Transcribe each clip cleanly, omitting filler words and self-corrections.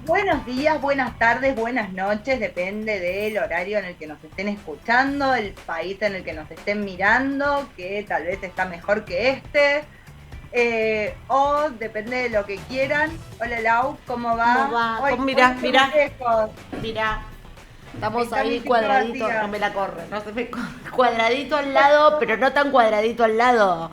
Buenos días, buenas tardes, buenas noches, depende del horario en el que nos estén escuchando, el país en el que nos estén mirando, que tal vez está mejor que este, o depende de lo que quieran. Hola Lau, ¿cómo ¿Cómo va? va? Hoy, hoy Mirá, estoy muy mirá, lejos, mirá. Estamos está mi ahí silla cuadraditos, no vacía. me la corre, no se me corre. Cuadradito al lado, pero no tan cuadradito al lado.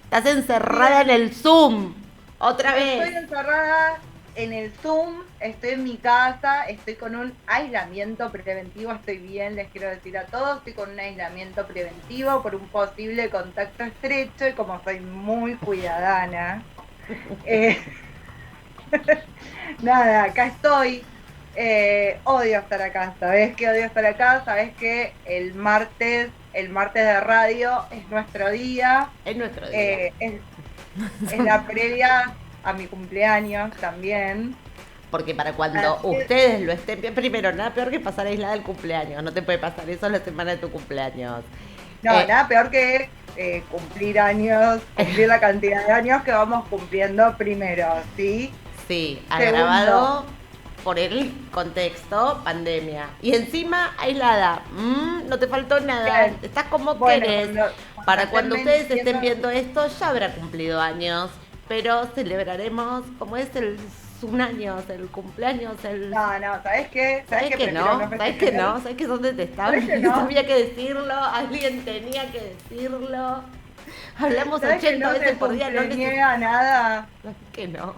Estás encerrada en Bien, el Zoom. Otra vez. estoy encerrada en el Zoom, estoy en mi casa, estoy con un aislamiento preventivo, estoy bien, les quiero decir a todos, estoy con un aislamiento preventivo por un posible contacto estrecho y como soy muy cuidadana, eh, nada, acá estoy. Odio estar acá, ¿sabes qué odio estar acá? ¿Sabes que el martes de radio es nuestro día? Es nuestro día. Es la previa a mi cumpleaños también. Porque para cuando Así que, ustedes lo estén bien, primero, nada peor que pasar aislada el cumpleaños. No te puede pasar eso la semana de tu cumpleaños. no, Eh, nada peor que cumplir años, cumplir la cantidad de años que vamos cumpliendo primero, ¿sí? Sí, Segundo, agravado por el contexto pandemia. Y encima aislada. No te faltó nada. bien, Estás como bueno, querés. cuando Para estén cuando ustedes estén viendo, viendo esto, ya habrá cumplido años. Pero celebraremos como es un año, el cumpleaños, el... no, no, ¿sabes qué? ¿Sabes ¿Sabes qué? que Prefiero no? no ¿Sabes que festejar. no? ¿Sabes que son detestables? ¿Sabes que no? Había que decirlo, alguien tenía que decirlo. Hablamos ¿Sabes que 80 no veces se por día, no necesito... cumpleniega nada? ¿Sabes que no?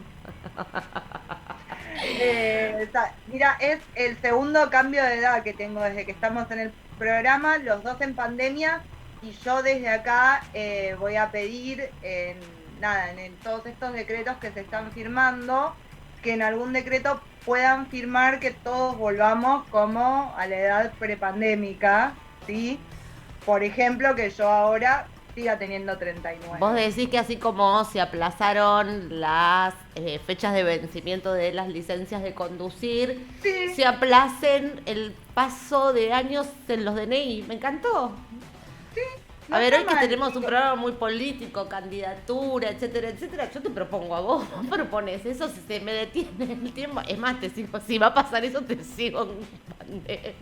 Mira, es el segundo cambio de edad que tengo desde que estamos en el programa, los dos en pandemia, y yo desde acá voy a pedir, en todos estos decretos que se están firmando, que en algún decreto puedan firmar que todos volvamos como a la edad prepandémica, ¿sí? Por ejemplo, que yo ahora siga teniendo Vos 39. decís que así como se aplazaron las fechas de vencimiento de las licencias de conducir, Sí, se aplacen el paso de años en los DNI. Me encantó. sí, A no ver, está hoy que mal. tenemos un programa muy político, candidatura, etcétera, etcétera, yo te propongo a vos, vos propones eso, si se me detiene el tiempo, es más, te sigo, si va a pasar eso, te sigo en pandemia.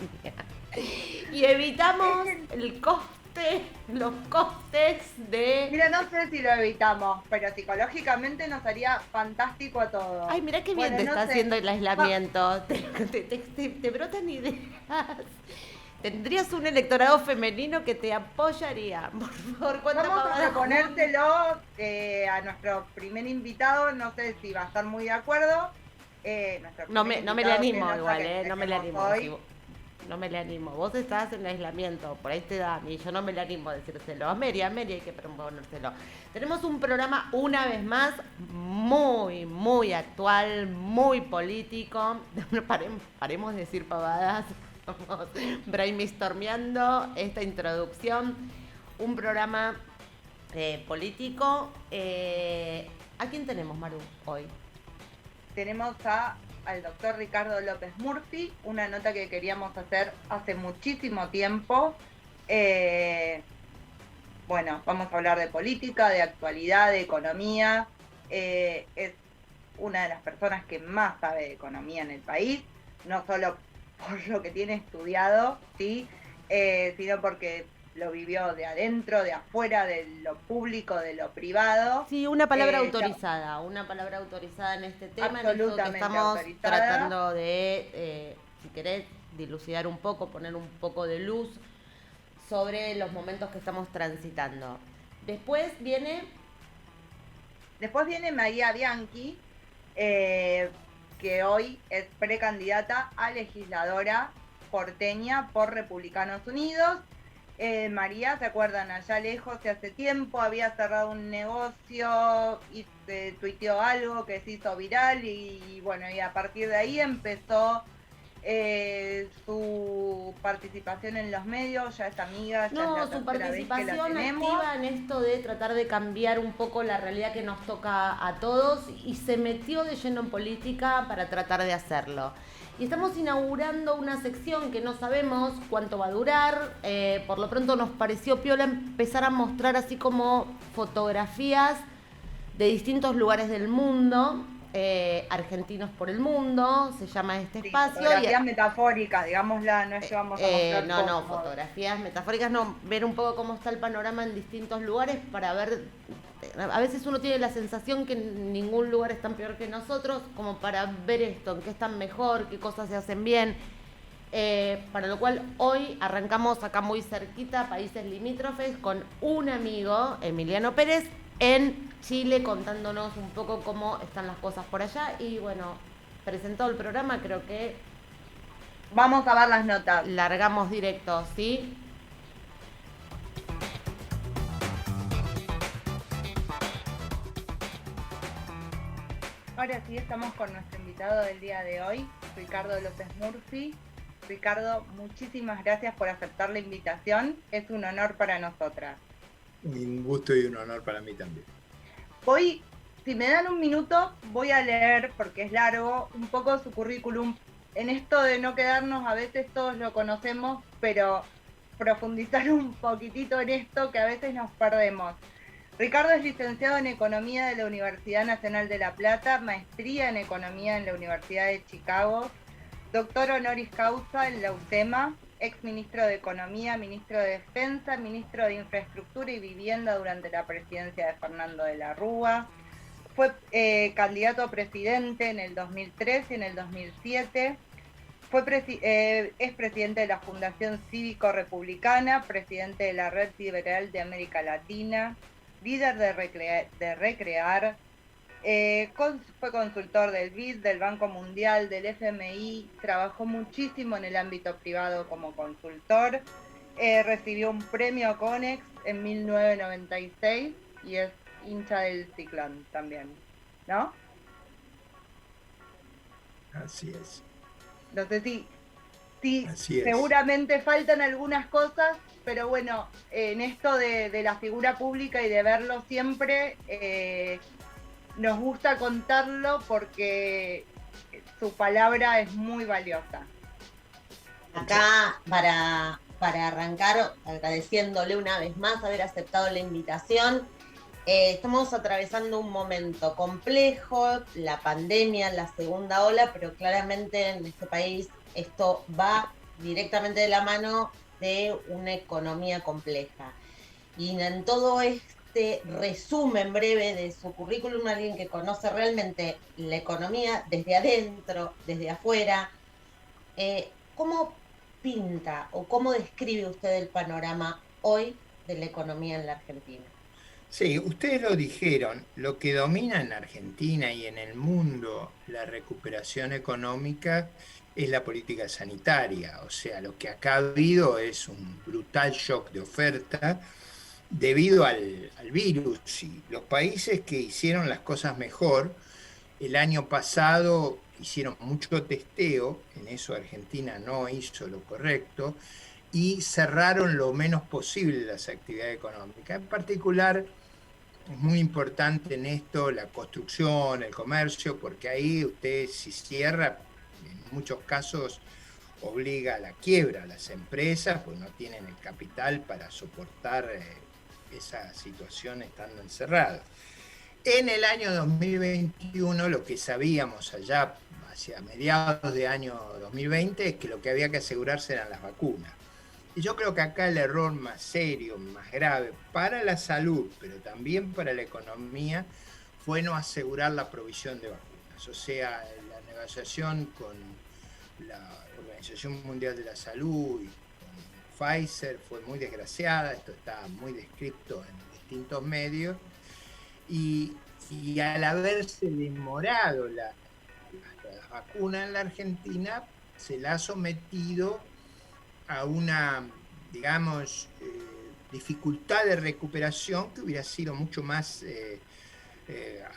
Y Es evitamos que el coste, los costes de... Mira, no sé si lo evitamos, pero psicológicamente nos haría fantástico a todos. Ay, mira qué bien Bueno, te no está sé. haciendo el Va- aislamiento. Te brotan ideas. Tendrías un electorado femenino que te apoyaría. Por favor, ¿cuánta Vamos a pavada junta? proponérselo a nuestro primer invitado, no sé si va a estar muy de acuerdo. Nuestro primer No me le invitado que animo nota igual, que ¿eh? No me le tenemos animo. hoy. No me le animo. Vos estás en aislamiento, por ahí te da a mí. Yo no me le animo a decírselo. A Mary hay que proponérselo. Tenemos un programa, una vez más, muy, muy actual, muy político. Paremos de decir pavadas. Estamos brainstormeando esta introducción. Un programa político. ¿A quién tenemos, Maru, hoy? Tenemos al doctor Ricardo López Murphy, una nota que queríamos hacer hace muchísimo tiempo. Eh, bueno, vamos a hablar de política, de actualidad, de economía. Es una de las personas que más sabe de economía en el país, no solo por lo que tiene estudiado, ¿sí? Sino porque lo vivió de adentro, de afuera, de lo público, de lo privado. Sí, una palabra autorizada en este tema, en esto que Absolutamente estamos autorizada. tratando de, si querés, dilucidar un poco, poner un poco de luz sobre los momentos que estamos transitando. Después viene, Después viene María Bianchi, eh, que hoy es precandidata a legisladora porteña por Republicanos Unidos. María, ¿se acuerdan? Allá lejos, hace tiempo, había cerrado un negocio y se tuiteó algo que se hizo viral y bueno, y a partir de ahí empezó su participación en los medios, ya es amiga, ya es no, la su tercera vez que la participación tenemos. activa en esto de tratar de cambiar un poco la realidad que nos toca a todos y se metió de lleno en política para tratar de hacerlo. Y estamos inaugurando una sección que no sabemos cuánto va a durar. Por lo pronto nos pareció piola empezar a mostrar así como fotografías de distintos lugares del mundo Argentinos por el Mundo, se llama este Sí, espacio. fotografías metafóricas, digámosla, no es que vamos a mostrar No, cosas. fotografías metafóricas, no, ver un poco cómo está el panorama en distintos lugares para ver, a veces uno tiene la sensación que en ningún lugar es tan peor que nosotros, como para ver esto, en qué están mejor, qué cosas se hacen bien. Para lo cual hoy arrancamos acá muy cerquita, países limítrofes, con un amigo, Emiliano Pérez, en Chile, contándonos un poco cómo están las cosas por allá. Y bueno, presentado el programa, creo que Vamos a ver las notas. largamos directo, ¿sí? Ahora sí, estamos con nuestro invitado del día de hoy, Ricardo López Murphy. Ricardo, muchísimas gracias por aceptar la invitación. Es un honor para nosotras. Un gusto y un honor para mí también. Voy, si me dan un minuto, voy a leer, porque es largo, un poco su currículum. En esto de no quedarnos, a veces todos lo conocemos, pero profundizar un poquitito en esto que a veces nos perdemos. Ricardo es licenciado en Economía de la Universidad Nacional de La Plata, maestría en Economía en la Universidad de Chicago, doctor honoris causa en la UTEMA, ex ministro de Economía, ministro de Defensa, ministro de Infraestructura y Vivienda durante la presidencia de Fernando de la Rúa. Fue candidato a presidente en el 2003 y en el 2007. Es presidente de la Fundación Cívico-Republicana, presidente de la Red Liberal de América Latina, líder de Recrear, fue consultor del BID, del Banco Mundial, del FMI, trabajó muchísimo en el ámbito privado como consultor, recibió un premio Conex en 1996 y es hincha del Ciclón también, ¿no? Así es. No sé si Así es. seguramente faltan algunas cosas, pero bueno, en esto de la figura pública y de verlo siempre, nos gusta contarlo porque su palabra es muy valiosa. Acá para arrancar, agradeciéndole una vez más haber aceptado la invitación. Estamos atravesando un momento complejo, la pandemia, la segunda ola, pero claramente en este país esto va directamente de la mano de una economía compleja. Y en todo este resumen breve de su currículum, alguien que conoce realmente la economía desde adentro, desde afuera, ¿cómo pinta o cómo describe usted el panorama hoy de la economía en la Argentina? Sí, ustedes lo dijeron, lo que domina en Argentina y en el mundo la recuperación económica es la política sanitaria. O sea, lo que acá ha habido es un brutal shock de oferta debido al virus. Y los países que hicieron las cosas mejor, el año pasado hicieron mucho testeo, en eso Argentina no hizo lo correcto, y cerraron lo menos posible las actividades económicas. En particular, es muy importante en esto la construcción, el comercio, porque ahí usted si cierra, en muchos casos obliga a la quiebra a las empresas, pues no tienen el capital para soportar esa situación estando encerradas. En el año 2021, lo que sabíamos allá hacia mediados de año 2020 es que lo que había que asegurarse eran las vacunas. Y yo creo que acá el error más serio, más grave para la salud, pero también para la economía, fue no asegurar la provisión de vacunas. O sea, la negociación con la Organización Mundial de la Salud y con Pfizer fue muy desgraciada, esto está muy descrito en distintos medios, y al haberse demorado la vacuna en la Argentina, se la ha sometido a una, digamos, dificultad de recuperación que hubiera sido mucho más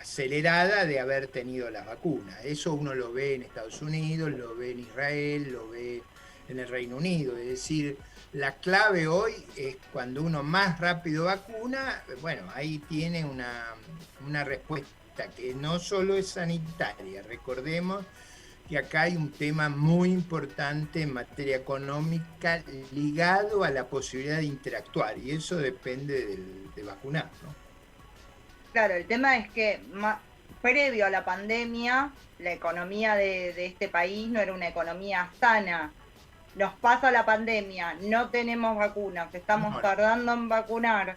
acelerada de haber tenido las vacunas. Eso uno lo ve en Estados Unidos, lo ve en Israel, lo ve en el Reino Unido. Es decir, la clave hoy es cuando uno más rápido vacuna, bueno, ahí tiene una respuesta que no solo es sanitaria. Recordemos que acá hay un tema muy importante en materia económica ligado a la posibilidad de interactuar, y eso depende de vacunar, ¿no? Claro, el tema es que previo a la pandemia, la economía de este país no era una economía sana. Nos pasa la pandemia, no tenemos vacunas, estamos tardando en vacunar.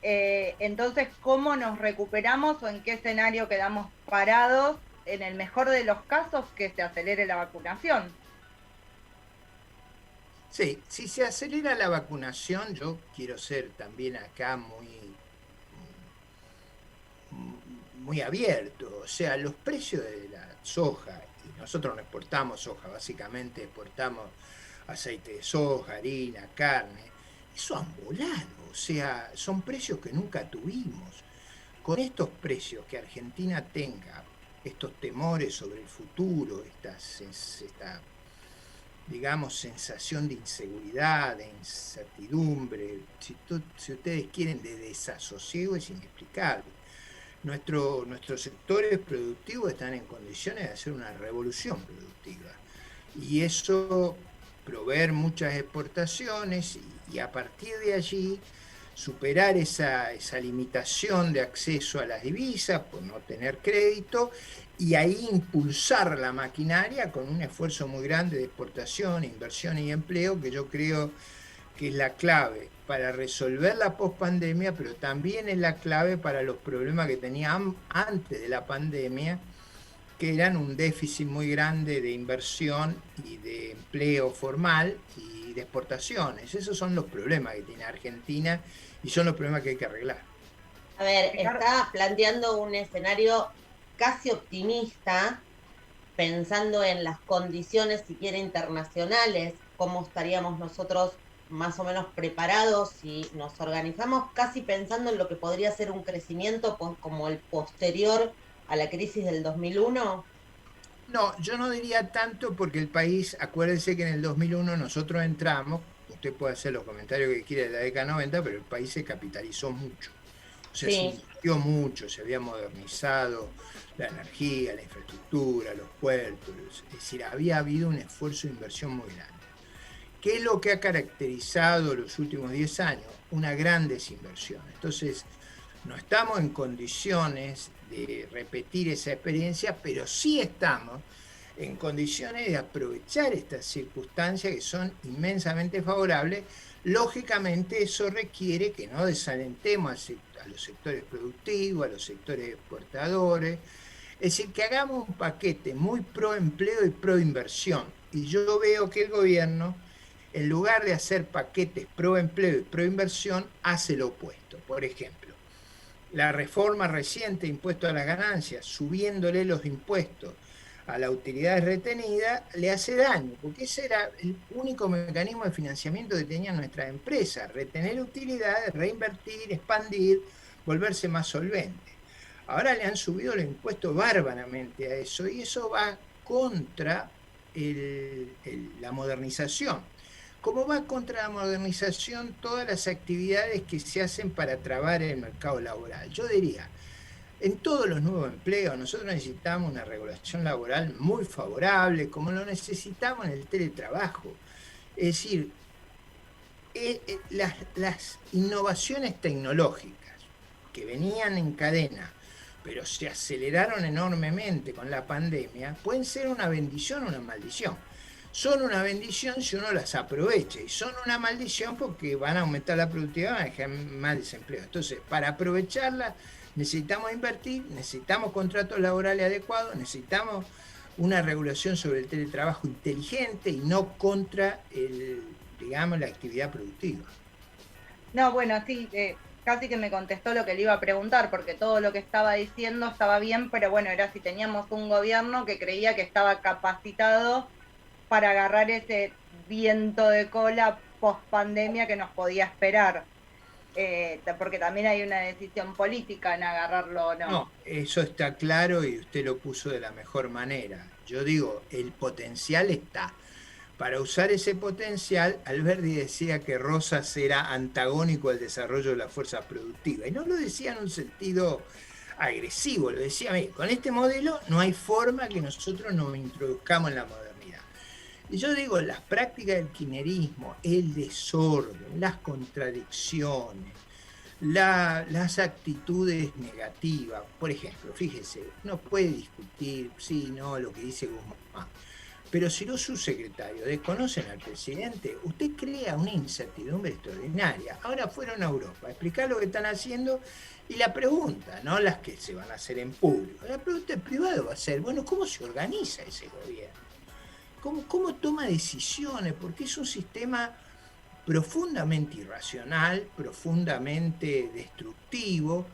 Entonces, ¿cómo nos recuperamos o en qué escenario quedamos parados? En el mejor de los casos, que se acelere la vacunación. Sí, si se acelera la vacunación, yo quiero ser también acá muy abierto. O sea, los precios de la soja, y nosotros no exportamos soja, básicamente exportamos aceite de soja, harina, carne, eso han volado. O sea, son precios que nunca tuvimos. Con estos precios que Argentina tenga, estos temores sobre el futuro, esta digamos, sensación de inseguridad, de incertidumbre, si ustedes quieren, de desasosiego, es inexplicable. Nuestros sectores productivos están en condiciones de hacer una revolución productiva. Y eso, proveer muchas exportaciones y a partir de allí superar esa limitación de acceso a las divisas por no tener crédito y ahí impulsar la maquinaria con un esfuerzo muy grande de exportación, inversión y empleo, que yo creo que es la clave para resolver la pospandemia, pero también es la clave para los problemas que tenían antes de la pandemia, que eran un déficit muy grande de inversión y de empleo formal y de exportaciones. Esos son los problemas que tiene Argentina y son los problemas que hay que arreglar. A ver, está planteando un escenario casi optimista, pensando en las condiciones, si quiere, internacionales, cómo estaríamos nosotros más o menos preparados si nos organizamos, casi pensando en lo que podría ser un crecimiento como el posterior a la crisis del 2001. No, yo no diría tanto porque el país, acuérdense que en el 2001 nosotros entramos, usted puede hacer los comentarios que quiera de la década 90, pero el país se capitalizó mucho. O sea, se invirtió mucho, se había modernizado la energía, la infraestructura, los puertos. Es decir, había habido un esfuerzo de inversión muy grande. ¿Qué es lo que ha caracterizado los últimos 10 años? Una gran desinversión. Entonces, no estamos en condiciones de repetir esa experiencia, pero sí estamos en condiciones de aprovechar estas circunstancias que son inmensamente favorables. Lógicamente eso requiere que no desalentemos a los sectores productivos, a los sectores exportadores, es decir, que hagamos un paquete muy pro empleo y pro inversión. Y yo veo que el gobierno, en lugar de hacer paquetes pro empleo y pro inversión, hace lo opuesto. Por ejemplo, la reforma reciente de impuestos a las ganancias, subiéndole los impuestos a la utilidad retenida, le hace daño, porque ese era el único mecanismo de financiamiento que tenían nuestras empresas: retener utilidades, reinvertir, expandir, volverse más solvente. Ahora le han subido los impuestos bárbaramente a eso, y eso va contra la modernización. Como va contra la modernización todas las actividades que se hacen para trabar el mercado laboral. Yo diría, en todos los nuevos empleos nosotros necesitamos una regulación laboral muy favorable, como lo necesitamos en el teletrabajo. Es decir, las innovaciones tecnológicas que venían en cadena, pero se aceleraron enormemente con la pandemia, pueden ser una bendición o una maldición. Son una bendición si uno las aprovecha, y son una maldición porque van a aumentar la productividad, van a dejar más desempleo. Entonces, para aprovecharlas necesitamos invertir, necesitamos contratos laborales adecuados, necesitamos una regulación sobre el teletrabajo inteligente y no contra la actividad productiva. No, bueno, sí, casi que me contestó lo que le iba a preguntar, porque todo lo que estaba diciendo estaba bien, pero bueno, era si teníamos un gobierno que creía que estaba capacitado para agarrar ese viento de cola post pandemia que nos podía esperar. Porque también hay una decisión política en agarrarlo o no. No, eso está claro y usted lo puso de la mejor manera. Yo digo, el potencial está. Para usar ese potencial, Alberti decía que Rosas era antagónico al desarrollo de la fuerza productiva. Y no lo decía en un sentido agresivo, lo decía, mire, con este modelo no hay forma que nosotros nos introduzcamos en la modernidad. Y yo digo, las prácticas del kirchnerismo, el desorden, las contradicciones, las actitudes negativas. Por ejemplo, fíjese, no puede discutir, sí, no, lo que dice Guzmán. Pero si los subsecretarios desconocen al presidente, usted crea una incertidumbre extraordinaria. Ahora fueron a Europa a explicar lo que están haciendo y la pregunta, no las que se van a hacer en público, la pregunta en privado va a ser, bueno, ¿cómo se organiza ese gobierno? ¿Cómo toma decisiones? Porque es un sistema profundamente irracional, profundamente destructivo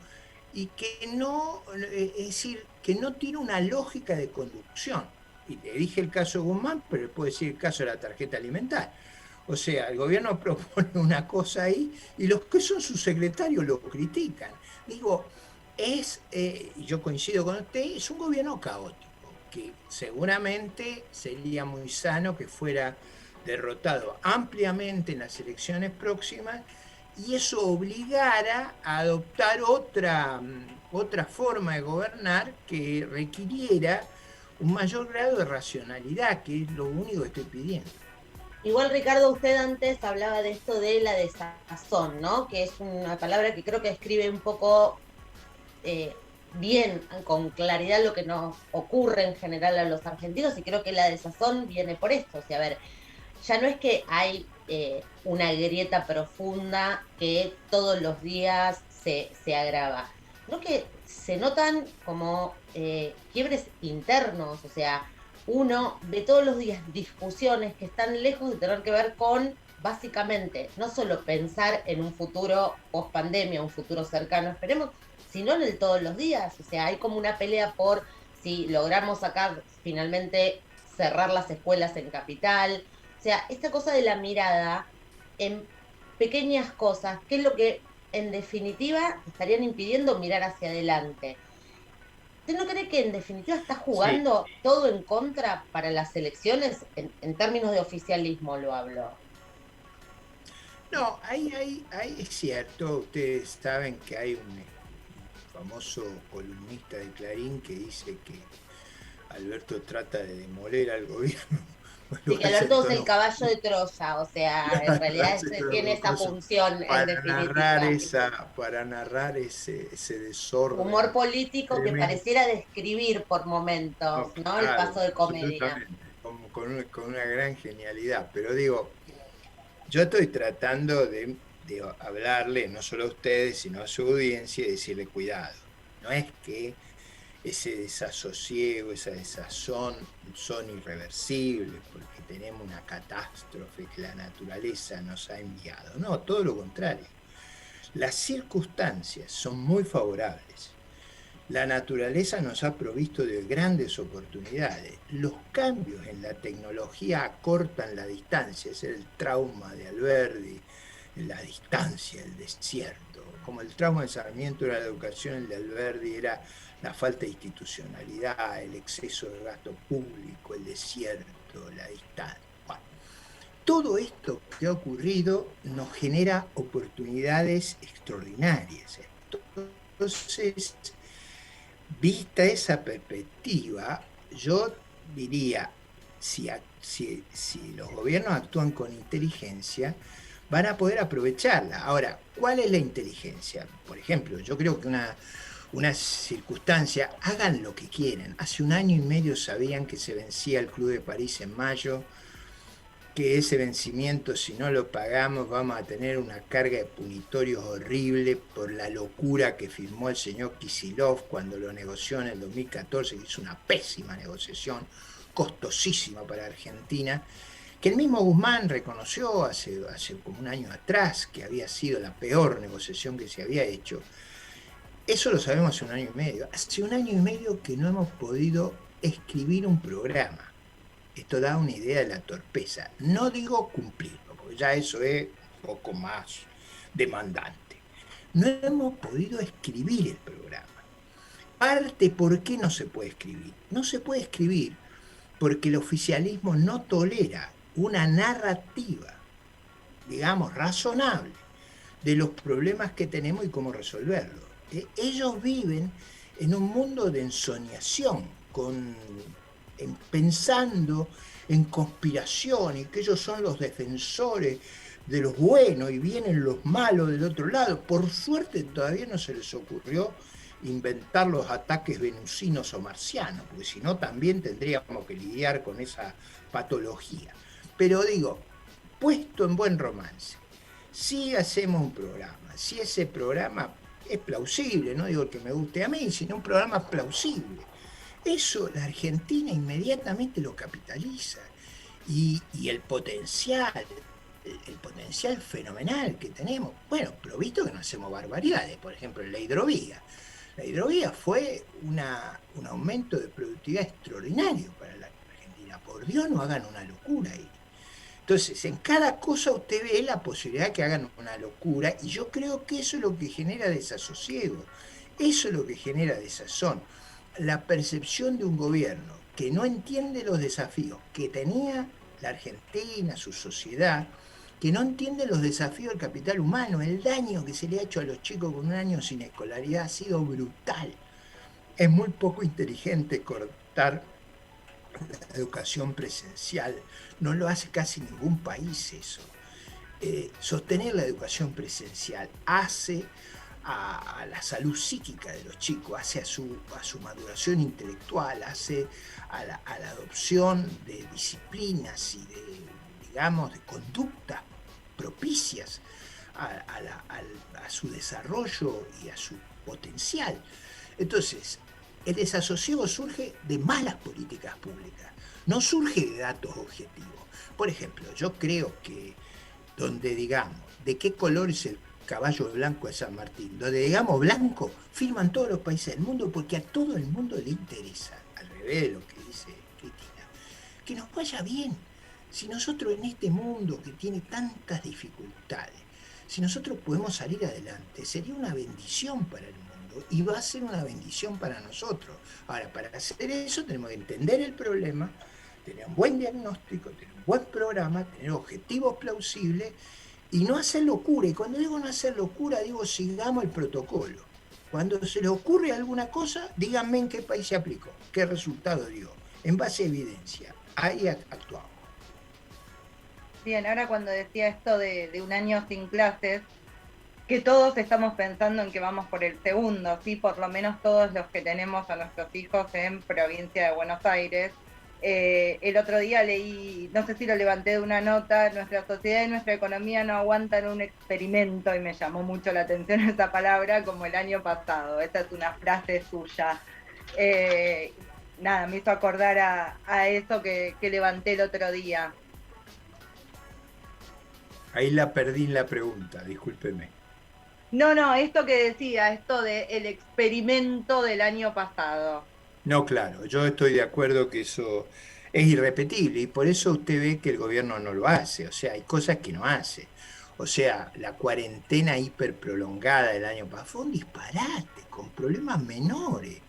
y que no, es decir, que no tiene una lógica de conducción. Y le dije el caso de Guzmán, pero le puedo decir el caso de la tarjeta alimentaria. O sea, el gobierno propone una cosa ahí y los que son sus secretarios lo critican. Digo, yo coincido con usted, es un gobierno caótico, que seguramente sería muy sano que fuera derrotado ampliamente en las elecciones próximas y eso obligara a adoptar otra forma de gobernar que requiriera un mayor grado de racionalidad, que es lo único que estoy pidiendo. Igual, Ricardo, usted antes hablaba de esto de la desazón, ¿no? Que es una palabra que creo que describe un poco bien, con claridad, lo que nos ocurre en general a los argentinos, y creo que la desazón viene por esto. O sea, a ver, ya no es que hay una grieta profunda que todos los días se agrava, sino que se notan como quiebres internos. O sea, uno ve todos los días discusiones que están lejos de tener que ver con, básicamente, no solo pensar en un futuro post pandemia, un futuro cercano, esperemos, sino en el todos los días. O sea, hay como una pelea por si logramos sacar finalmente cerrar las escuelas en Capital. O sea, esta cosa de la mirada en pequeñas cosas, que es lo que en definitiva estarían impidiendo mirar hacia adelante. ¿Usted no cree que en definitiva está jugando todo en contra para las elecciones? En términos de oficialismo lo hablo. No, ahí es cierto. Ustedes saben que hay un famoso columnista de Clarín que dice que Alberto trata de demoler al gobierno. Sí, que Alberto es el caballo de Troya, o sea, en realidad tiene esa función en definitiva. Para narrar ese desorden. Humor político tremendo, que pareciera describir por momentos, ¿no? Claro, el paso de comedia. Con una gran genialidad, pero digo, yo estoy tratando de hablarle no solo a ustedes, sino a su audiencia y decirle cuidado. No es que ese desasosiego, esa desazón son irreversibles porque tenemos una catástrofe que la naturaleza nos ha enviado. No, todo lo contrario. Las circunstancias son muy favorables. La naturaleza nos ha provisto de grandes oportunidades. Los cambios en la tecnología acortan la distancia. Ese es el trauma de Alberdi, la distancia, el desierto. Como el trauma de Sarmiento era la educación, el de Alberdi era la falta de institucionalidad, el exceso de gasto público, el desierto, la distancia. Bueno, todo esto que ha ocurrido nos genera oportunidades extraordinarias. Entonces, vista esa perspectiva, yo diría, si los gobiernos actúan con inteligencia, van a poder aprovecharla. Ahora, ¿cuál es la inteligencia? Por ejemplo, yo creo que una circunstancia, hagan lo que quieren. Hace 1 año y medio sabían que se vencía el Club de París en mayo, que ese vencimiento, si no lo pagamos, vamos a tener una carga de punitorios horrible por la locura que firmó el señor Kicillof cuando lo negoció en el 2014, que hizo una pésima negociación, costosísima para Argentina, que el mismo Guzmán reconoció hace como 1 año atrás que había sido la peor negociación que se había hecho. Eso lo sabemos hace 1 año y medio. Hace 1 año y medio que no hemos podido escribir un programa. Esto da una idea de la torpeza. No digo cumplirlo, porque ya eso es un poco más demandante. No hemos podido escribir el programa. Parte, ¿por qué no se puede escribir? No se puede escribir porque el oficialismo no tolera una narrativa, digamos, razonable de los problemas que tenemos y cómo resolverlos. Ellos viven en un mundo de ensoñación, pensando en conspiración y que ellos son los defensores de los buenos y vienen los malos del otro lado. Por suerte todavía no se les ocurrió inventar los ataques venusinos o marcianos, porque si no también tendríamos que lidiar con esa patología. Pero digo, puesto en buen romance, si hacemos un programa, si ese programa es plausible, no digo el que me guste a mí, sino un programa plausible, eso la Argentina inmediatamente lo capitaliza. Y el potencial fenomenal que tenemos, bueno, pero visto que no hacemos barbaridades, por ejemplo, en la hidrovía. La hidrovía fue un aumento de productividad extraordinario para la Argentina. Por Dios, no hagan una locura ahí. Entonces, en cada cosa usted ve la posibilidad de que hagan una locura, y yo creo que eso es lo que genera desasosiego, eso es lo que genera desazón. La percepción de un gobierno que no entiende los desafíos que tenía la Argentina, su sociedad, que no entiende los desafíos del capital humano. El daño que se le ha hecho a los chicos con un año sin escolaridad ha sido brutal. Es muy poco inteligente cortar la educación presencial. No lo hace casi ningún país eso. Sostener la educación presencial hace a la salud psíquica de los chicos, hace a su maduración intelectual, hace a la adopción de disciplinas y de conductas propicias a su desarrollo y a su potencial. Entonces, el desasosiego surge de malas políticas públicas, no surge de datos objetivos. Por ejemplo, yo creo que donde digamos de qué color es el caballo blanco de San Martín, donde digamos blanco, firman todos los países del mundo porque a todo el mundo le interesa, al revés de lo que dice Cristina, que nos vaya bien. Si nosotros en este mundo que tiene tantas dificultades, si nosotros podemos salir adelante, sería una bendición para el mundo y va a ser una bendición para nosotros. Ahora, para hacer eso tenemos que entender el problema, tener un buen diagnóstico, tener un buen programa, tener objetivos plausibles y no hacer locura. Y cuando digo no hacer locura, digo sigamos el protocolo. Cuando se les ocurre alguna cosa, díganme en qué país se aplicó, qué resultado dio, en base a evidencia. Ahí actuamos. Bien, ahora cuando decía esto de un año sin clases, que todos estamos pensando en que vamos por el segundo, ¿sí? Por lo menos todos los que tenemos a nuestros hijos en provincia de Buenos Aires. El otro día leí, no sé si lo levanté de una nota, nuestra sociedad y nuestra economía no aguantan un experimento, y me llamó mucho la atención esa palabra, como el año pasado. Esa es una frase suya. Nada, me hizo acordar a eso que levanté el otro día. Ahí la perdí en la pregunta, discúlpeme. No, esto que decía, esto del experimento del año pasado. No, claro, yo estoy de acuerdo que eso es irrepetible y por eso usted ve que el gobierno no lo hace, o sea, hay cosas que no hace. O sea, la cuarentena hiperprolongada del año pasado fue un disparate, con problemas menores.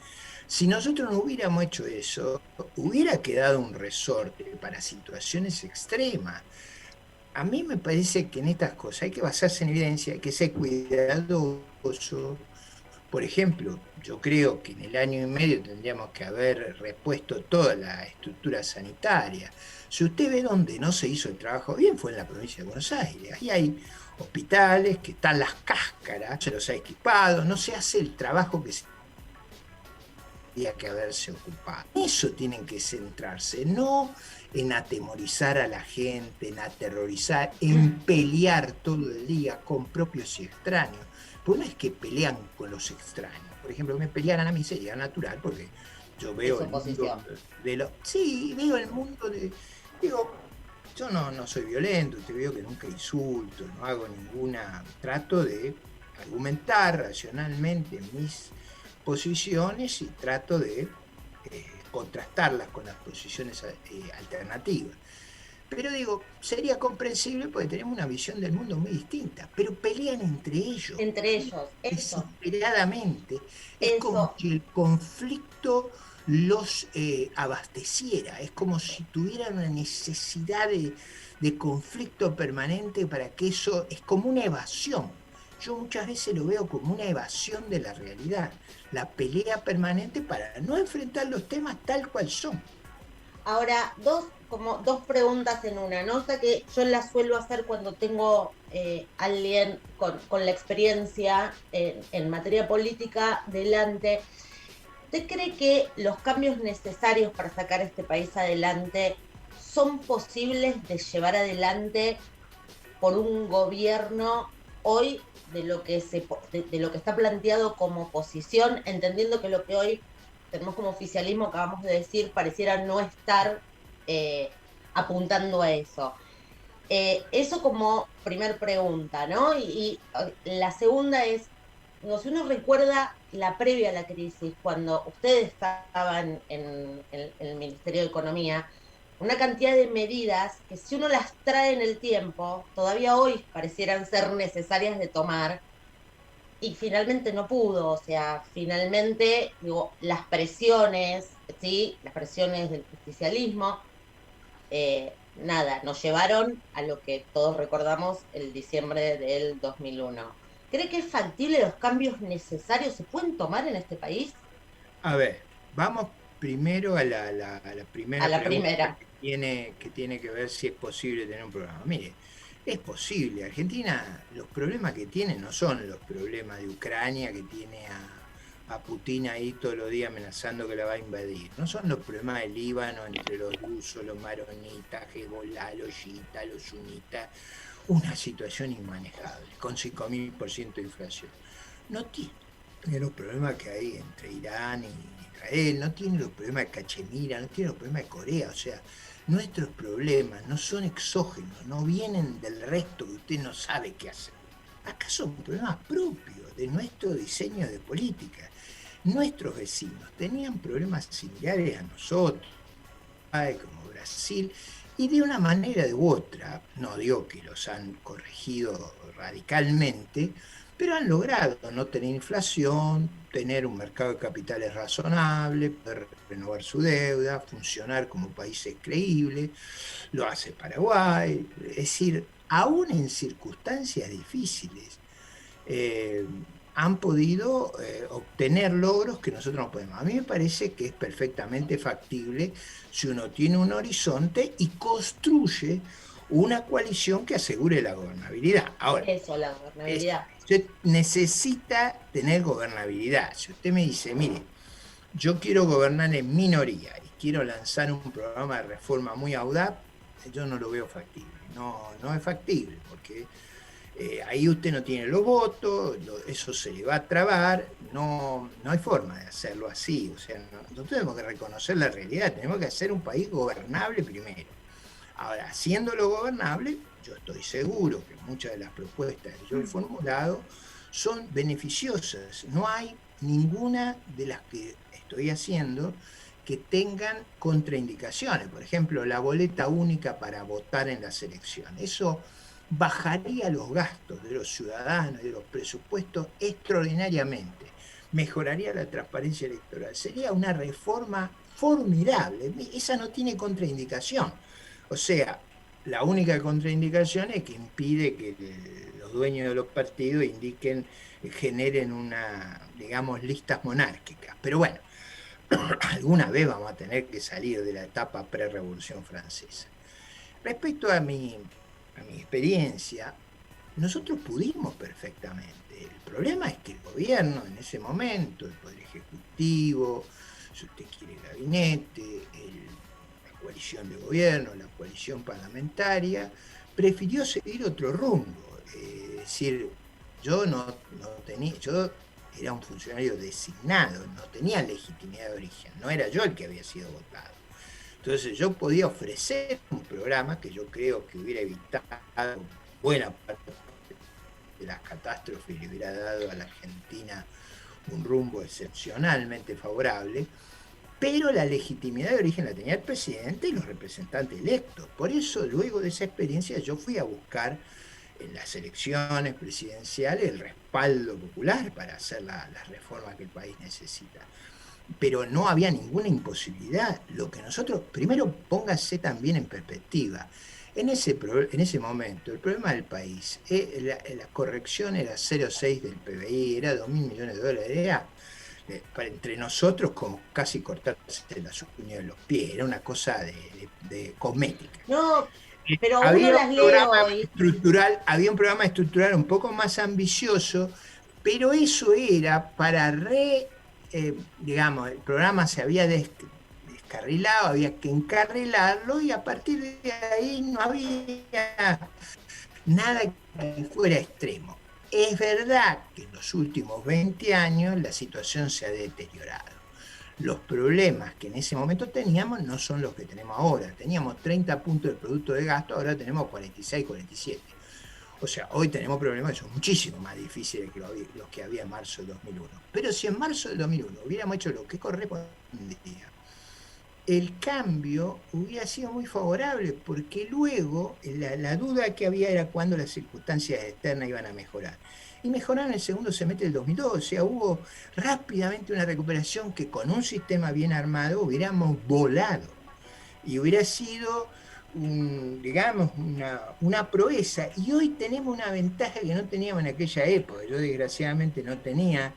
Si nosotros no hubiéramos hecho eso, hubiera quedado un resorte para situaciones extremas. A mí me parece que en estas cosas hay que basarse en evidencia, hay que ser cuidadoso. Por ejemplo, yo creo que en el año y medio tendríamos que haber repuesto toda la estructura sanitaria. Si usted ve donde no se hizo el trabajo bien, fue en la provincia de Buenos Aires. Ahí hay hospitales que están las cáscaras, se los ha equipado, no se hace el trabajo que se tendría que haberse ocupado. En eso tienen que centrarse, no en atemorizar a la gente, en aterrorizar, en pelear todo el día con propios y extraños. Pues no es que pelean con los extraños. Por ejemplo, me pelearan a mí sería natural, porque yo veo el mundo veo el mundo de... Digo, yo no soy violento, te veo que nunca insulto, no hago ninguna... Trato de argumentar racionalmente mis posiciones y trato de contrastarlas con las posiciones alternativas. Pero digo, sería comprensible porque tenemos una visión del mundo muy distinta, pero pelean entre ellos. Entre ellos, eso. Desesperadamente. Es como si el conflicto los abasteciera, es como si tuvieran una necesidad de conflicto permanente para que eso, es como una evasión. Yo muchas veces lo veo como una evasión de la realidad, la pelea permanente para no enfrentar los temas tal cual son. Ahora, como dos preguntas en una, ¿no? O sea que yo las suelo hacer cuando tengo alguien con la experiencia en materia política delante. ¿Usted cree que los cambios necesarios para sacar a este país adelante son posibles de llevar adelante por un gobierno hoy de lo que está planteado como oposición, entendiendo que lo que hoy tenemos como oficialismo, acabamos de decir, pareciera no estar eh, apuntando a eso? Eso como primer pregunta, ¿no? La segunda es, no, si uno recuerda la previa a la crisis, cuando ustedes estaban en el Ministerio de Economía, una cantidad de medidas que si uno las trae en el tiempo, todavía hoy parecieran ser necesarias de tomar, y finalmente no pudo. O sea, finalmente, digo, las presiones, ¿sí? Las presiones del justicialismo, nada, nos llevaron a lo que todos recordamos el diciembre del 2001. ¿Cree que es factible los cambios necesarios se pueden tomar en este país? A ver, vamos primero a la A primera la pregunta primera. que tiene que ver si es posible tener un programa. Mire, es posible. Argentina, los problemas que tiene no son los problemas de Ucrania, que tiene a Putin ahí todos los días amenazando que la va a invadir. No son los problemas del Líbano entre los rusos, los maronitas, Hezbollah, los chiitas, los sunitas. Una situación inmanejable, con 5.000% de inflación. No tiene los problemas que hay entre Irán y Israel, no tiene los problemas de Cachemira, no tiene los problemas de Corea. O sea, nuestros problemas no son exógenos, no vienen del resto que usted no sabe qué hacer. Acá son problemas propios de nuestro diseño de política. Nuestros vecinos tenían problemas similares a nosotros, como Brasil, y de una manera u otra, no digo que los han corregido radicalmente, pero han logrado no tener inflación, tener un mercado de capitales razonable, poder renovar su deuda, funcionar como países creíbles. Lo hace Paraguay. Es decir, aún en circunstancias difíciles, eh, han podido obtener logros que nosotros no podemos. A mí me parece que es perfectamente factible si uno tiene un horizonte y construye una coalición que asegure la gobernabilidad. Ahora, Eso, la gobernabilidad. usted necesita tener gobernabilidad. Si usted me dice, mire, yo quiero gobernar en minoría y quiero lanzar un programa de reforma muy audaz, yo no lo veo factible. No es factible, porque ahí usted no tiene los votos, eso se le va a trabar, no hay forma de hacerlo así. O sea, nosotros tenemos que reconocer la realidad, tenemos que hacer un país gobernable primero. Ahora, haciéndolo gobernable, yo estoy seguro que muchas de las propuestas que yo he formulado son beneficiosas. No hay ninguna de las que estoy haciendo que tengan contraindicaciones. Por ejemplo, la boleta única para votar en las elecciones. Eso bajaría los gastos de los ciudadanos y de los presupuestos extraordinariamente, mejoraría la transparencia electoral, sería una reforma formidable. Esa no tiene contraindicación. O sea, la única contraindicación es que impide que los dueños de los partidos generen digamos, listas monárquicas. Pero bueno, alguna vez vamos a tener que salir de la etapa pre-revolución francesa. Respecto a mi experiencia, nosotros pudimos perfectamente. El problema es que el gobierno en ese momento, el Poder Ejecutivo, si usted quiere el gabinete, la coalición de gobierno, la coalición parlamentaria, prefirió seguir otro rumbo. Es decir, yo era un funcionario designado, no tenía legitimidad de origen, no era yo el que había sido votado. Entonces yo podía ofrecer un programa que yo creo que hubiera evitado buena parte de las catástrofes y le hubiera dado a la Argentina un rumbo excepcionalmente favorable, pero la legitimidad de origen la tenía el presidente y los representantes electos. Por eso, luego de esa experiencia, yo fui a buscar en las elecciones presidenciales el respaldo popular para hacer las reformas que el país necesita. Pero no había ninguna imposibilidad. Lo que nosotros, primero póngase también en perspectiva. En ese momento, el problema del país, la corrección era 0,6 del PBI, era 2.000 millones de dólares, era entre nosotros como casi cortarse las uñas de los pies, era una cosa de cosmética. No, pero uno Había las un lee programa hoy. estructural, había un programa estructural un poco más ambicioso, pero eso era para digamos, el programa se había descarrilado, había que encarrilarlo y a partir de ahí no había nada que fuera extremo. Es verdad que en los últimos 20 años la situación se ha deteriorado. Los problemas que en ese momento teníamos no son los que tenemos ahora. Teníamos 30 puntos de producto de gasto, ahora tenemos 46, 47. O sea, hoy tenemos problemas que son muchísimo más difíciles que los que había en marzo del 2001. Pero si en marzo del 2001 hubiéramos hecho lo que correspondía, el cambio hubiera sido muy favorable, porque luego la duda que había era cuándo las circunstancias externas iban a mejorar. Y mejoraron en el segundo semestre del 2002, o sea, hubo rápidamente una recuperación que con un sistema bien armado hubiéramos volado. Y hubiera sido, digamos, una proeza. Y hoy tenemos una ventaja que no teníamos en aquella época. Yo desgraciadamente no tenía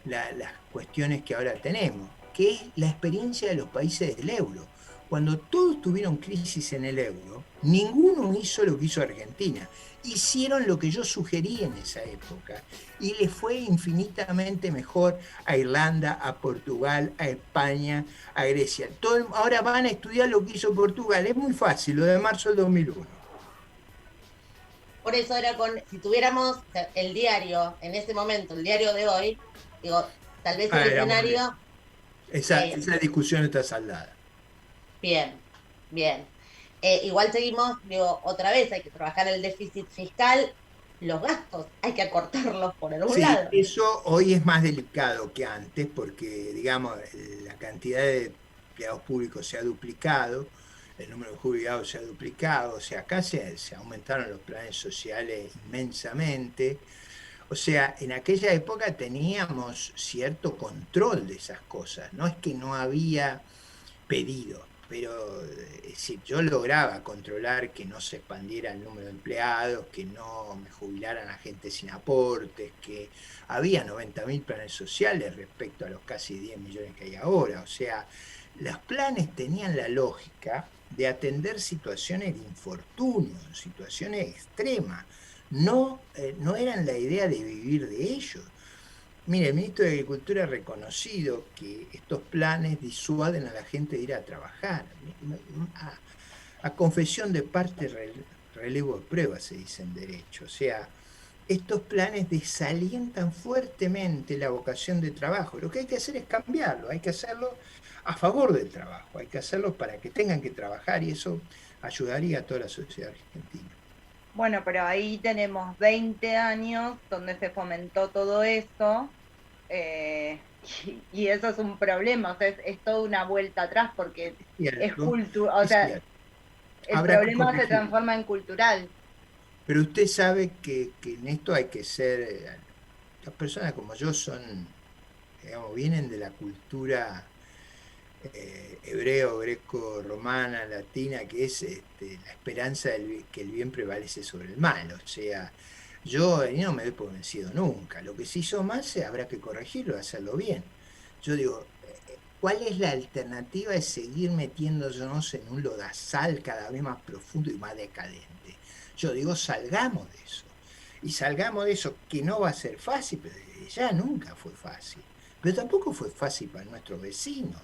las cuestiones que ahora tenemos, que es la experiencia de los países del euro. Cuando todos tuvieron crisis en el euro, ninguno hizo lo que hizo Argentina. Hicieron lo que yo sugerí en esa época y le fue infinitamente mejor a Irlanda, a Portugal, a España, a Grecia. Ahora van a estudiar lo que hizo Portugal. Es muy fácil, lo de marzo del 2001. Por eso era si tuviéramos el diario en ese momento, el diario de hoy, digo, tal vez el escenario. Esa discusión está saldada. Bien, bien. Igual seguimos, digo, otra vez hay que trabajar el déficit fiscal, los gastos, hay que acortarlos por algún lado. Eso hoy es más delicado que antes porque, digamos, la cantidad de empleados públicos se ha duplicado, el número de jubilados se ha duplicado, o sea, acá se aumentaron los planes sociales inmensamente. O sea, en aquella época teníamos cierto control de esas cosas, no es que no había pedido, pero es decir, yo lograba controlar que no se expandiera el número de empleados, que no me jubilaran a gente sin aportes, que había 90.000 planes sociales respecto a los casi 10 millones que hay ahora. O sea, los planes tenían la lógica de atender situaciones de infortunio, situaciones extremas. No eran la idea de vivir de ellos. Mire, el ministro de Agricultura ha reconocido que estos planes disuaden a la gente de ir a trabajar. A confesión de parte, relevo de prueba, se dice en derecho. O sea, estos planes desalientan fuertemente la vocación de trabajo. Lo que hay que hacer es cambiarlo, hay que hacerlo a favor del trabajo, hay que hacerlo para que tengan que trabajar y eso ayudaría a toda la sociedad argentina. Bueno, pero ahí tenemos 20 años donde se fomentó todo eso y eso es un problema, o sea, es toda una vuelta atrás porque es cultura, o sea, el problema se transforma en cultural. Pero usted sabe que en esto hay que ser, las personas como yo son, digamos, vienen de la cultura hebreo, greco, romana, latina, que es la esperanza que el bien prevalece sobre el mal. O sea, yo no me doy por vencido nunca. Lo que se hizo mal habrá que corregirlo, hacerlo bien. Yo digo, ¿cuál es la alternativa de seguir metiéndonos en un lodazal cada vez más profundo y más decadente? Yo digo, salgamos de eso. Y salgamos de eso, que no va a ser fácil, pero desde ya nunca fue fácil. Pero tampoco fue fácil para nuestros vecinos.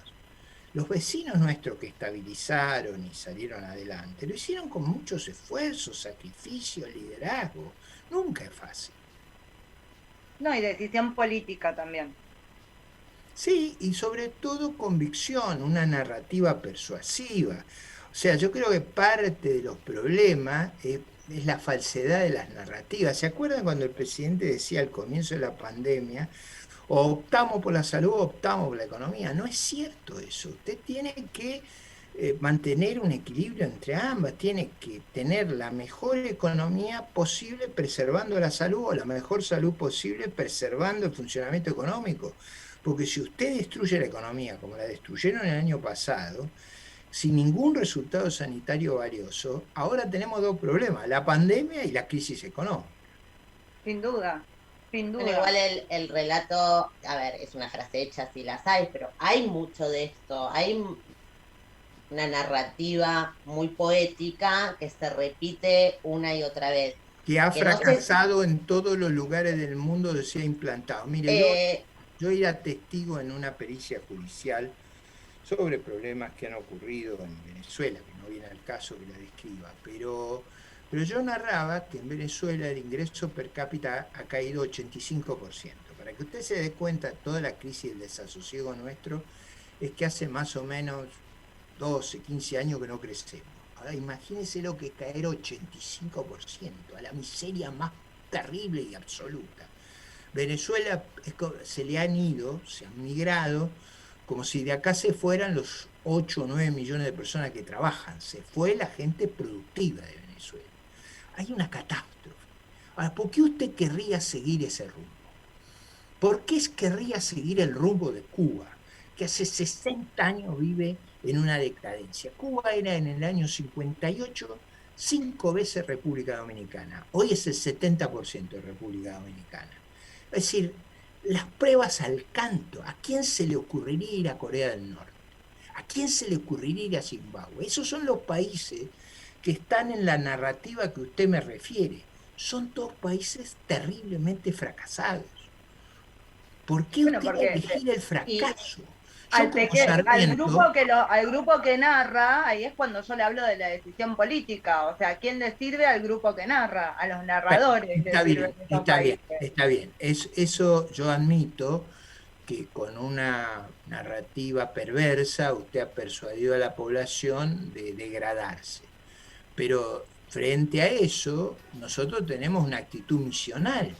Los vecinos nuestros que estabilizaron y salieron adelante, lo hicieron con muchos esfuerzos, sacrificios, liderazgo. Nunca es fácil. No, y decisión política también. Sí, y sobre todo convicción, una narrativa persuasiva. O sea, yo creo que parte de los problemas es la falsedad de las narrativas. ¿Se acuerdan cuando el presidente decía al comienzo de la pandemia, o optamos por la salud o optamos por la economía? No es cierto eso. Usted tiene que mantener un equilibrio entre ambas, tiene que tener la mejor economía posible preservando la salud o la mejor salud posible preservando el funcionamiento económico. Porque si usted destruye la economía como la destruyeron el año pasado, sin ningún resultado sanitario valioso, ahora tenemos dos problemas, la pandemia y la crisis económica. Sin duda. sin Bueno, duda. igual el relato, a ver, es una frase hecha si las hay, pero hay mucho de esto. Hay una narrativa muy poética que se repite una y otra vez. Que ha Que no sé, fracasado en todos los lugares del mundo donde se ha implantado. Mire, eh, yo era testigo en una pericia judicial sobre problemas que han ocurrido en Venezuela, que no viene al caso que la describa, pero yo narraba que en Venezuela el ingreso per cápita ha caído 85%. Para que usted se dé cuenta, toda la crisis del desasosiego nuestro es que hace más o menos 12, 15 años que no crecemos. Ahora imagínense lo que es caer 85%, a la miseria más terrible y absoluta. Venezuela se le han ido, se han migrado, como si de acá se fueran los 8 o 9 millones de personas que trabajan. Se fue la gente productiva de Venezuela. Hay una catástrofe. Ahora, ¿por qué usted querría seguir ese rumbo? ¿Por qué querría seguir el rumbo de Cuba, que hace 60 años vive en una decadencia? Cuba era en el año 58 5 veces República Dominicana. Hoy es el 70% de República Dominicana. Es decir, las pruebas al canto. ¿A quién se le ocurriría ir a Corea del Norte? ¿A quién se le ocurriría ir a Zimbabue? Esos son los países que están en la narrativa que usted me refiere. Son todos países terriblemente fracasados. ¿Por qué Bueno, usted porque elegir el y fracaso? Yo al, como al Sarmiento, al grupo que narra, ahí es cuando yo le hablo de la decisión política. O sea, ¿a quién le sirve al grupo que narra? A los bueno, narradores les está sirven bien, esos está bien, países. está bien. Eso yo admito que con una narrativa perversa usted ha persuadido a la población de degradarse. Pero frente a eso, nosotros tenemos una actitud misional.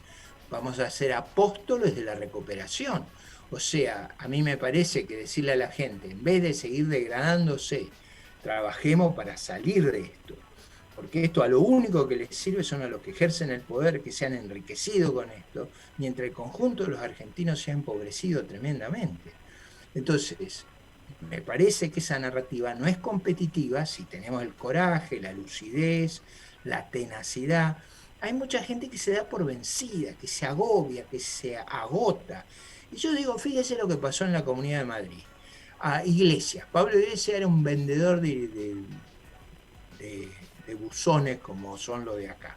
Vamos a ser apóstoles de la recuperación. O sea, a mí me parece que decirle a la gente, en vez de seguir degradándose, trabajemos para salir de esto. Porque esto a lo único que les sirve son a los que ejercen el poder, que se han enriquecido con esto, mientras el conjunto de los argentinos se ha empobrecido tremendamente. Entonces, me parece que esa narrativa no es competitiva si tenemos el coraje, la lucidez, la tenacidad. Hay mucha gente que se da por vencida, que se agobia, que se agota. Y yo digo, fíjese lo que pasó en la Comunidad de Madrid. A Iglesias. Pablo Iglesias era un vendedor de buzones como son los de acá.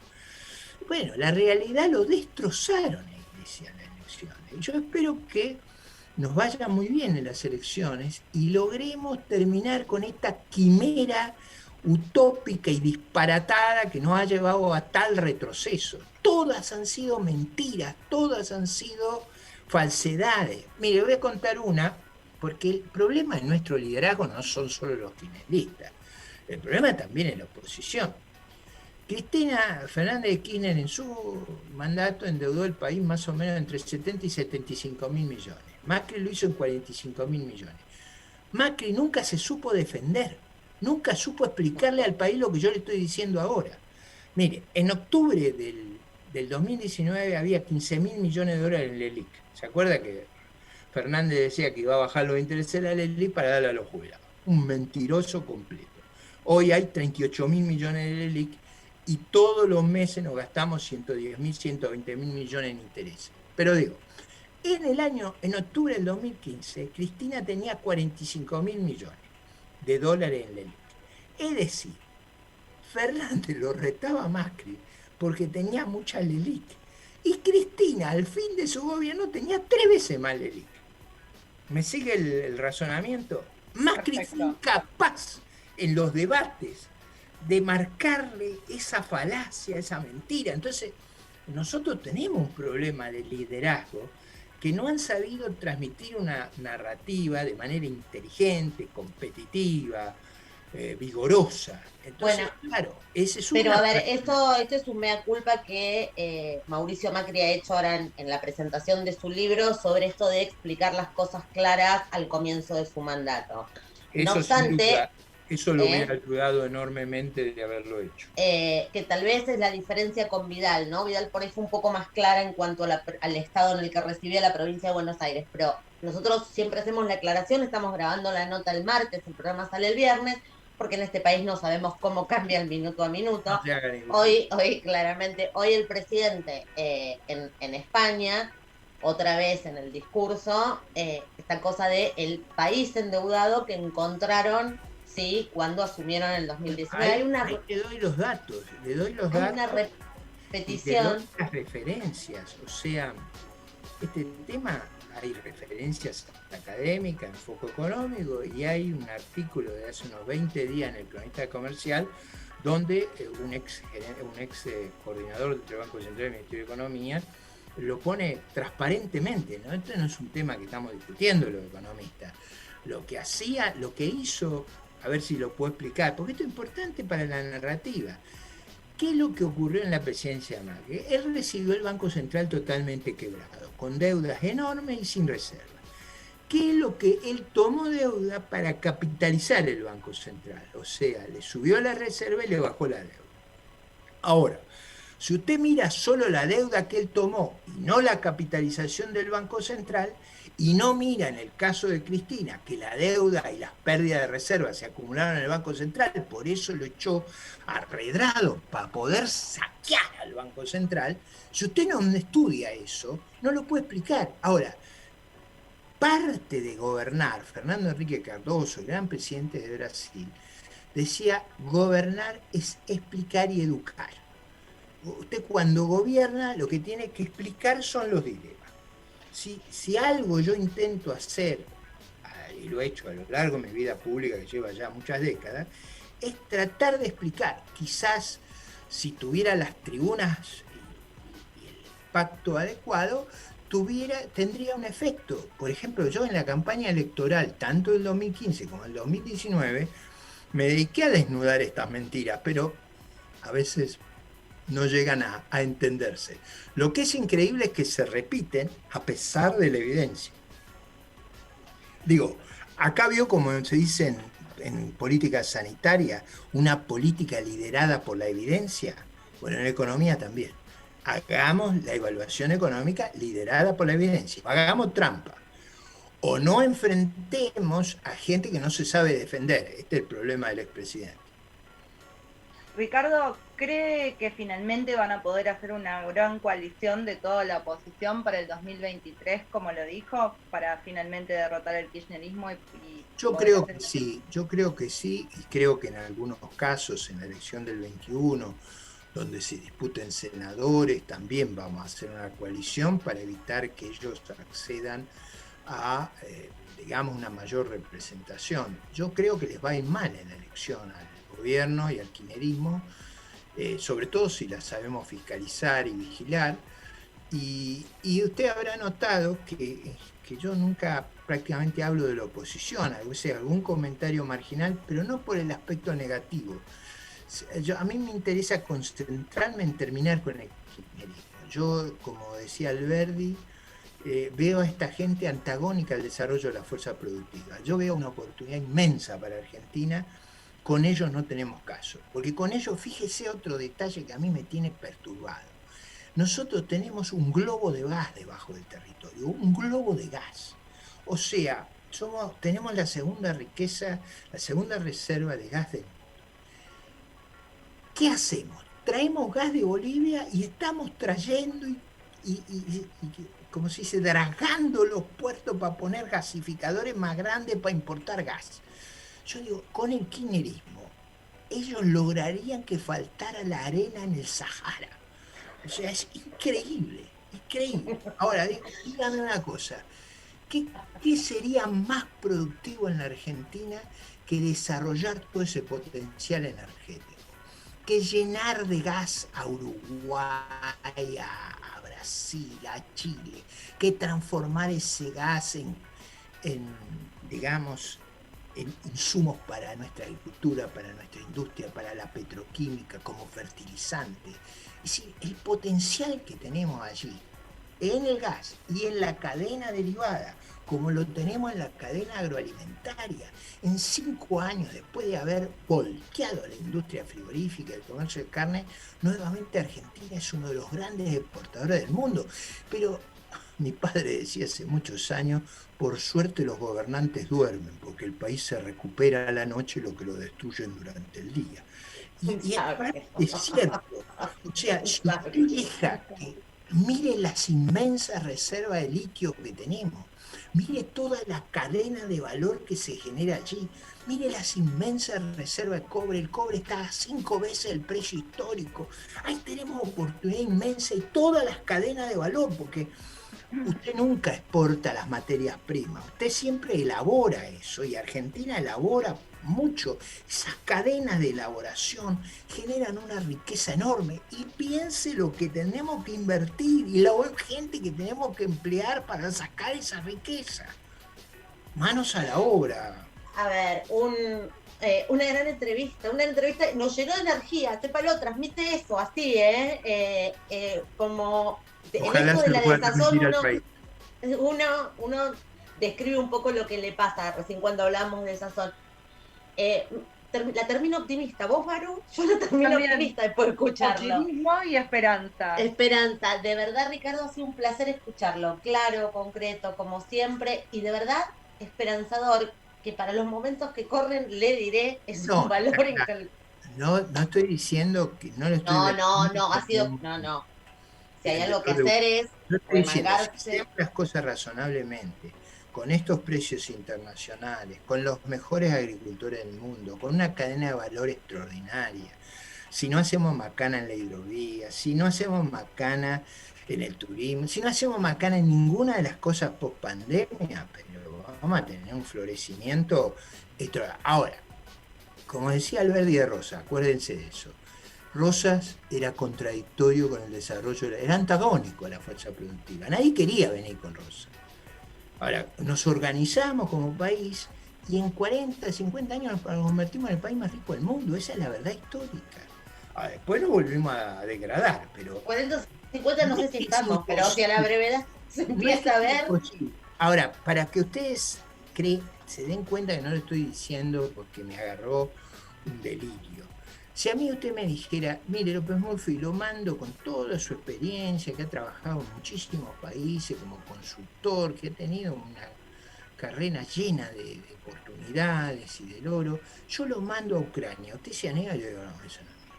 Bueno, la realidad lo destrozaron a Iglesias en las elecciones. Yo espero que nos vaya muy bien en las elecciones y logremos terminar con esta quimera utópica y disparatada que nos ha llevado a tal retroceso. Todas han sido mentiras, todas han sido falsedades. Mire, voy a contar una, porque el problema de nuestro liderazgo no son solo los kirchneristas, el problema también es la oposición. Cristina Fernández de Kirchner en su mandato endeudó el país más o menos entre 70 y 75 mil millones. Macri lo hizo en 45 mil millones. Macri nunca se supo defender, nunca supo explicarle al país lo que yo le estoy diciendo ahora. Mire, en octubre del 2019 había 15 mil millones de dólares en el ELIC. ¿Se acuerda que Fernández decía que iba a bajar los intereses de la ELIC para darle a los jubilados? Un mentiroso completo. Hoy hay 38 mil millones de ELIC y todos los meses nos gastamos 110 mil, 120 mil millones en intereses. Pero digo, en octubre del 2015, Cristina tenía 45 mil millones de dólares en la ELIC. Es decir, Fernández lo retaba a Macri porque tenía mucha LELIC. Y Cristina, al fin de su gobierno, tenía 3 veces más LELIC. ¿Me sigue el razonamiento? Macri fue incapaz en los debates de marcarle esa falacia, esa mentira. Entonces, nosotros tenemos un problema de liderazgo que no han sabido transmitir una narrativa de manera inteligente, competitiva, vigorosa. Entonces, bueno, claro, ese es pero una... a ver, esto es un mea culpa que Mauricio Macri ha hecho ahora en la presentación de su libro sobre esto de explicar las cosas claras al comienzo de su mandato. No Eso sin obstante, duda, eso lo hubiera ayudado enormemente de haberlo hecho. que tal vez es la diferencia con Vidal, ¿no? Vidal por ahí fue un poco más clara en cuanto a al estado en el que recibía la provincia de Buenos Aires, pero nosotros siempre hacemos la aclaración, estamos grabando la nota el martes, el programa sale el viernes, porque en este país no sabemos cómo cambia el minuto a minuto. No se hagan ilusiones. Hoy claramente, hoy el presidente en España, otra vez en el discurso, esta cosa de el país endeudado que encontraron, ¿sí? Cuando asumieron en el 2019. Ahí le doy los datos, hay una y te doy repetición. las referencias, o sea, este tema hay referencias académicas, enfoque económico, y hay un artículo de hace unos 20 días en el Cronista Comercial donde un ex coordinador del Banco Central del Ministerio de Economía lo pone transparentemente, ¿no? Esto no es un tema que estamos discutiendo los economistas. Lo que hizo, a ver si lo puedo explicar, porque esto es importante para la narrativa. ¿Qué es lo que ocurrió en la presidencia de Macri? Él recibió el Banco Central totalmente quebrado, con deudas enormes y sin reserva. ¿Qué es lo que él tomó deuda para capitalizar el Banco Central? O sea, le subió la reserva y le bajó la deuda. Ahora, si usted mira solo la deuda que él tomó y no la capitalización del Banco Central, y no mira en el caso de Cristina que la deuda y las pérdidas de reservas se acumularon en el Banco Central, por eso lo echó arredrado para poder saquear al Banco Central, si usted no estudia eso, no lo puede explicar. Ahora, parte de gobernar, Fernando Henrique Cardoso, el gran presidente de Brasil, decía, gobernar es explicar y educar. Usted cuando gobierna lo que tiene que explicar son los dilemas. Si algo yo intento hacer, y lo he hecho a lo largo de mi vida pública que lleva ya muchas décadas, es tratar de explicar. Quizás si tuviera las tribunas y el impacto adecuado, tendría un efecto. Por ejemplo, yo en la campaña electoral, tanto del 2015 como del 2019, me dediqué a desnudar estas mentiras, pero a veces no llegan a entenderse. Lo que es increíble es que se repiten a pesar de la evidencia. Digo, acá vio, como se dice en política sanitaria, una política liderada por la evidencia. Bueno, en economía también. Hagamos la evaluación económica liderada por la evidencia. Hagamos trampa. O no enfrentemos a gente que no se sabe defender. Este es el problema del expresidente. Ricardo, ¿cree que finalmente van a poder hacer una gran coalición de toda la oposición para el 2023, como lo dijo, para finalmente derrotar el kirchnerismo? Yo creo que sí, y creo que en algunos casos, en la elección del 21, donde se disputen senadores, también vamos a hacer una coalición para evitar que ellos accedan a, digamos, una mayor representación. Yo creo que les va a ir mal en la elección al gobierno y al kirchnerismo, sobre todo si la sabemos fiscalizar y vigilar. Y usted habrá notado que yo nunca prácticamente hablo de la oposición, o sea, algún comentario marginal, pero no por el aspecto negativo. A mí me interesa concentrarme en terminar con el kirchnerismo. Yo, como decía Alberdi, veo a esta gente antagónica al desarrollo de la fuerza productiva. Yo veo una oportunidad inmensa para Argentina. Con ellos no tenemos caso, porque con ellos, fíjese otro detalle que a mí me tiene perturbado. Nosotros tenemos un globo de gas debajo del territorio, un globo de gas. O sea, tenemos la segunda riqueza, la segunda reserva de gas del mundo. ¿Qué hacemos? Traemos gas de Bolivia y estamos trayendo y como se dice, dragando los puertos para poner gasificadores más grandes para importar gas. Yo digo, con el kirchnerismo, ellos lograrían que faltara la arena en el Sahara. O sea, es increíble, increíble. Ahora, dígame una cosa, ¿qué sería más productivo en la Argentina que desarrollar todo ese potencial energético? Que llenar de gas a Uruguay, a Brasil, a Chile, que transformar ese gas en digamos, en insumos para nuestra agricultura, para nuestra industria, para la petroquímica, como fertilizante. Es decir, el potencial que tenemos allí, en el gas y en la cadena derivada, como lo tenemos en la cadena agroalimentaria, en 5 años, después de haber volteado la industria frigorífica, el comercio de carne, nuevamente Argentina es uno de los grandes exportadores del mundo. Pero Mi padre decía hace muchos años, por suerte los gobernantes duermen, porque el país se recupera a la noche lo que lo destruyen durante el día. Y es Claro. parte es cierto. O sea, si Claro. usted deja que mire las inmensas reservas de litio que tenemos, mire toda la cadena de valor que se genera allí, mire las inmensas reservas de cobre, el cobre está a 5 veces el precio histórico, ahí tenemos oportunidad inmensa y todas las cadenas de valor, porque usted nunca exporta las materias primas, usted siempre elabora eso y Argentina elabora mucho. Esas cadenas de elaboración generan una riqueza enorme y piense lo que tenemos que invertir y la gente que tenemos que emplear para sacar esa riqueza. Manos a la obra. A ver, una gran entrevista, nos llenó de energía, sépalo, transmite eso, así, como en Ojalá esto se de lo la pueda desazón transmitir al país. uno describe un poco lo que le pasa recién cuando hablamos de desazón. La termino optimista, ¿vos, Maru? Yo la termino También. optimista después de escucharlo. Optimismo y esperanza. Esperanza, de verdad, Ricardo, ha sido un placer escucharlo, claro, concreto, como siempre, y de verdad esperanzador, que para los momentos que corren, le diré, es un valor incalculable. No estoy diciendo que no lo estoy No, ha sido, no. Si hay algo que hacer es Yo estoy diciendo, si remangarse. hacemos las cosas razonablemente, con estos precios internacionales, con los mejores agricultores del mundo, con una cadena de valor extraordinaria, si no hacemos macana en la hidrovía, si no hacemos macana en el turismo, si no hacemos macana en ninguna de las cosas post pandemia, pero vamos a tener un florecimiento extraordinario. Ahora, como decía Alberti de Rosa, acuérdense de eso. Rosas era contradictorio con el desarrollo, era antagónico a la fuerza productiva. Nadie quería venir con Rosas. Ahora, nos organizamos como país y en 40, 50 años nos convertimos en el país más rico del mundo. Esa es la verdad histórica. Ahora, después nos volvimos a degradar, pero... 40, 50 no sé si estamos, pero si a la brevedad se empieza a ver... Ahora, para que ustedes se den cuenta que no lo estoy diciendo porque me agarró un delirio. Si a mí usted me dijera, mire, López Murphy, lo mando con toda su experiencia, que ha trabajado en muchísimos países como consultor, que ha tenido una carrera llena de oportunidades y de logro, yo lo mando a Ucrania. ¿Usted se anega? Yo digo, no, eso no es mío.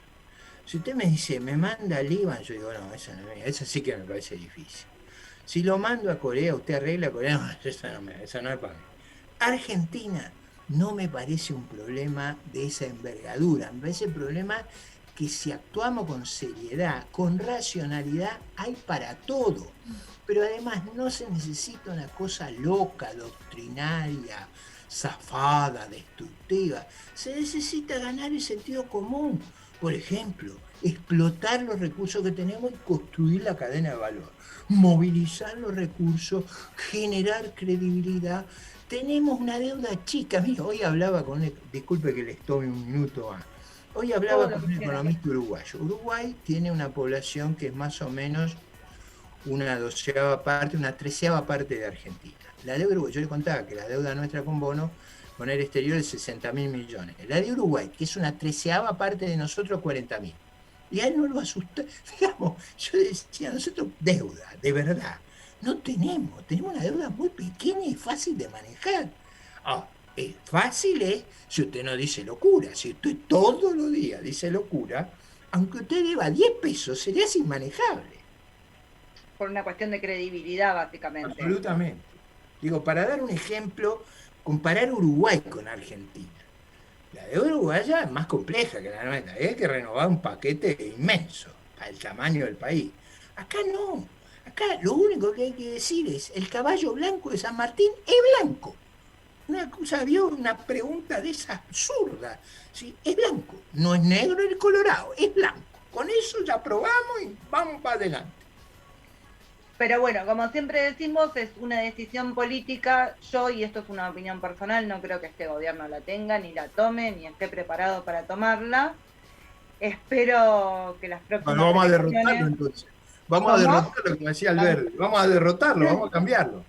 Si usted me dice, me manda al Líbano, yo digo, no, eso no es mío. Eso sí que me parece difícil. Si lo mando a Corea, usted arregla Corea, no, eso no es para mí. Argentina no me parece un problema de esa envergadura, me parece un problema que si actuamos con seriedad, con racionalidad, hay para todo. Pero además no se necesita una cosa loca, doctrinaria, zafada, destructiva. Se necesita ganar el sentido común. Por ejemplo, explotar los recursos que tenemos y construir la cadena de valor. Movilizar los recursos, generar credibilidad. Tenemos una deuda chica. Mira, hoy hablaba disculpe que les tome un minuto más. Hoy hablaba con un economista uruguayo. Uruguay tiene una población que es más o menos una 12ª parte, una 13ª parte de Argentina. La deuda Uruguay, yo le contaba que la deuda nuestra con bono con el exterior es 60.000 millones. La de Uruguay, que es una 13ª parte de nosotros, 40.000. Y a él no lo asusta. Digamos, yo decía, nosotros deuda, de verdad, no tenemos una deuda muy pequeña y fácil de manejar. Es fácil si usted no dice locura. Si usted todos los días dice locura, aunque usted deba 10 pesos, sería inmanejable. Por una cuestión de credibilidad, básicamente. Absolutamente. Digo, para dar un ejemplo, comparar Uruguay con Argentina. La deuda uruguaya es más compleja que la nuestra. Hay que renovar un paquete inmenso para el tamaño del país. Acá no. Acá lo único que hay que decir es, el caballo blanco de San Martín es blanco. Una cosa, vio una pregunta de esa absurda. ¿Sí? Es blanco. No es negro ni colorado, es blanco. Con eso ya probamos y vamos para adelante. Pero bueno, como siempre decimos, es una decisión política. Yo, y esto es una opinión personal, no creo que este gobierno la tenga, ni la tome, ni esté preparado para tomarla. Espero que las próximas... Bueno, vamos a derrotarlo entonces. Vamos a derrotarlo, como decía Alberti. Vamos a derrotarlo, vamos a cambiarlo.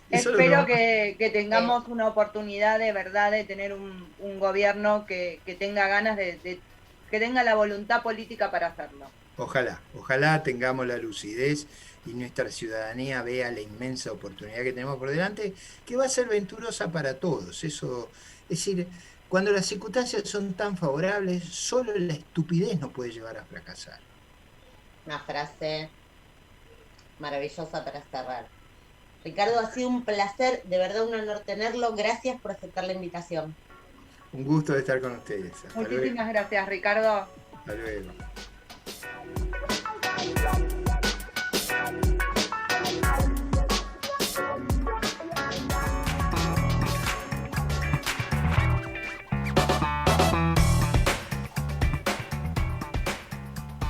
Espero que tengamos una oportunidad de verdad de tener un gobierno que tenga ganas que tenga la voluntad política para hacerlo. Ojalá tengamos la lucidez y nuestra ciudadanía vea la inmensa oportunidad que tenemos por delante, que va a ser venturosa para todos. Eso, es decir, cuando las circunstancias son tan favorables, solo la estupidez nos puede llevar a fracasar. Una frase maravillosa para cerrar. Ricardo, ha sido un placer, de verdad un honor tenerlo. Gracias por aceptar la invitación. Un gusto de estar con ustedes. Hasta Muchísimas luego. gracias, Ricardo. Hasta luego.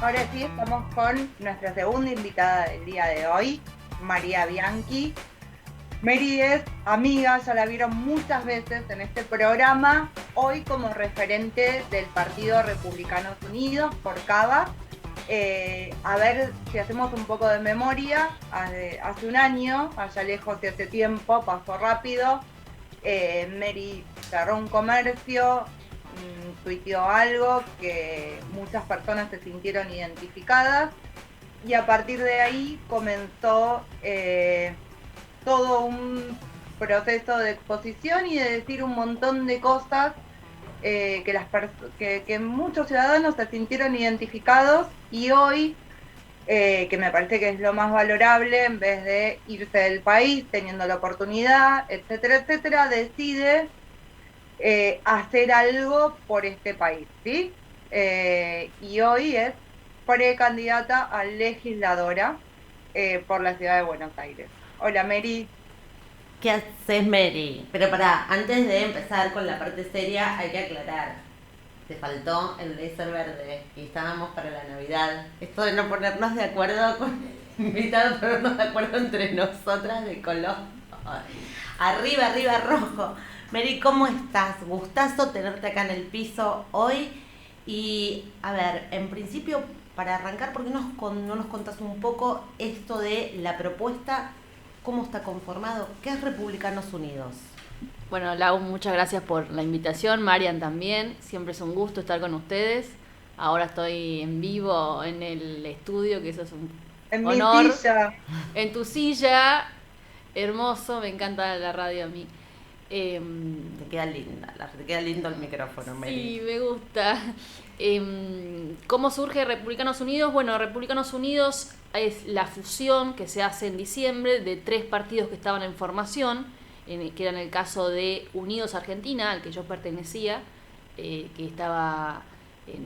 Ahora sí, estamos con nuestra segunda invitada del día de hoy, María Bianchi. Mary es amiga, ya la vieron muchas veces en este programa, hoy como referente del Partido Republicanos Unidos por Cava. A ver si hacemos un poco de memoria, hace un año, allá lejos de hace tiempo, pasó rápido, Mary cerró un comercio, tuiteó algo que muchas personas se sintieron identificadas y a partir de ahí comenzó todo un proceso de exposición y de decir un montón de cosas que muchos ciudadanos se sintieron identificados y hoy, que me parece que es lo más valorable, en vez de irse del país teniendo la oportunidad, etcétera, etcétera, decide hacer algo por este país, ¿sí? Y hoy es precandidata a legisladora por la ciudad de Buenos Aires. Hola, Mary. ¿Qué haces, Mary? Pero pará, antes de empezar con la parte seria, hay que aclarar. Te faltó el blazer verde y estábamos para la Navidad. Esto de no ponernos de acuerdo con invitados, ponernos de acuerdo entre nosotras de color. Arriba, arriba, rojo. Mary, ¿cómo estás? Gustazo tenerte acá en el piso hoy. Y, a ver, en principio, para arrancar, ¿por qué no nos contás un poco esto de la propuesta? ¿Cómo está conformado? ¿Qué es Republicanos Unidos? Bueno, Lau, muchas gracias por la invitación. Marian también. Siempre es un gusto estar con ustedes. Ahora estoy en vivo en el estudio, que eso es un honor. Mi silla. En tu silla. Hermoso, me encanta la radio a mí. Te queda linda, te queda lindo el micrófono, Mary. Sí, me gusta. ¿Cómo surge Republicanos Unidos? Bueno, Republicanos Unidos es la fusión que se hace en diciembre de 3 partidos que estaban en formación, que eran el caso de Unidos Argentina, al que yo pertenecía, que estaba,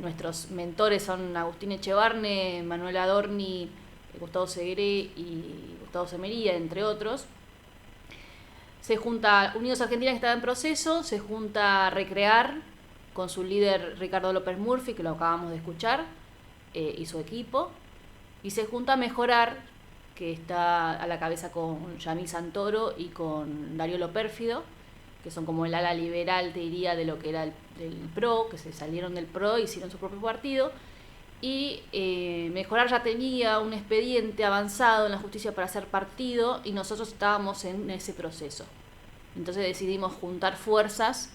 nuestros mentores son Agustín Echevarne, Manuel Adorni, Gustavo Segre y Gustavo Semería, entre otros. Se junta Unidos Argentina, que estaba en proceso, se junta Recrear con su líder Ricardo López Murphy, que lo acabamos de escuchar, y su equipo, y se junta Mejorar, que está a la cabeza con Yamil Santoro y con Darío Lo Pérfido, que son como el ala liberal, te diría, de lo que era el PRO, que se salieron del PRO y hicieron su propio partido. Y Mejorar ya tenía un expediente avanzado en la justicia para ser partido y nosotros estábamos en ese proceso. Entonces decidimos juntar fuerzas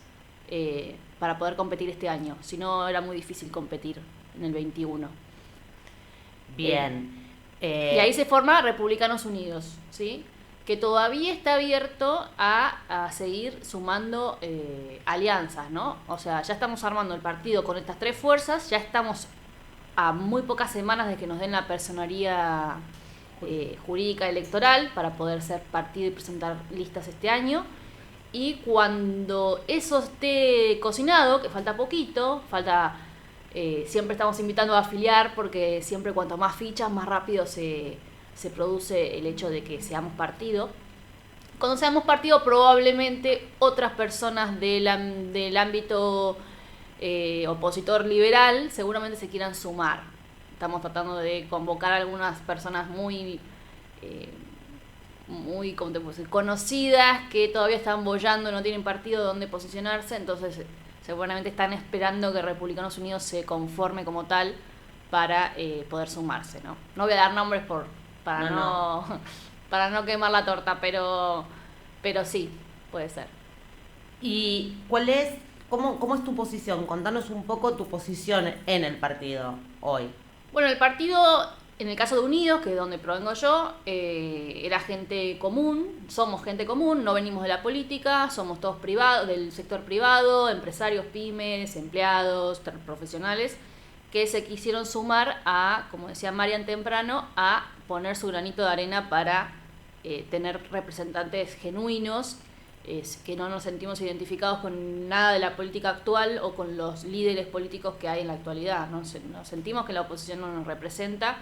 para poder competir este año. Si no, era muy difícil competir en el 21. Bien. Y ahí se forma Republicanos Unidos, ¿sí? Que todavía está abierto a seguir sumando alianzas, ¿no? O sea, ya estamos armando el partido con estas 3 fuerzas, ya estamos a muy pocas semanas de que nos den la personería jurídica electoral para poder ser partido y presentar listas este año. Y cuando eso esté cocinado, que falta poquito, siempre estamos invitando a afiliar porque siempre cuanto más fichas, más rápido se produce el hecho de que seamos partido. Cuando seamos partido, probablemente otras personas del ámbito opositor liberal seguramente se quieran sumar. Estamos tratando de convocar a algunas personas muy ¿cómo te puedo decir?, conocidas, que todavía están boyando, no tienen partido donde posicionarse, entonces seguramente están esperando que Republicanos Unidos se conforme como tal para poder sumarse, ¿no? No voy a dar nombres para no quemar la torta, pero sí, puede ser. ¿Y cómo es tu posición? Contanos un poco tu posición en el partido hoy. Bueno, el partido En el caso de Unidos, que es donde provengo yo, era gente común, somos gente común, no venimos de la política, somos todos privados, del sector privado, empresarios, pymes, empleados, profesionales, que se quisieron sumar a, como decía Marian temprano, a poner su granito de arena para tener representantes genuinos, que no nos sentimos identificados con nada de la política actual o con los líderes políticos que hay en la actualidad. Nos sentimos que la oposición no nos representa,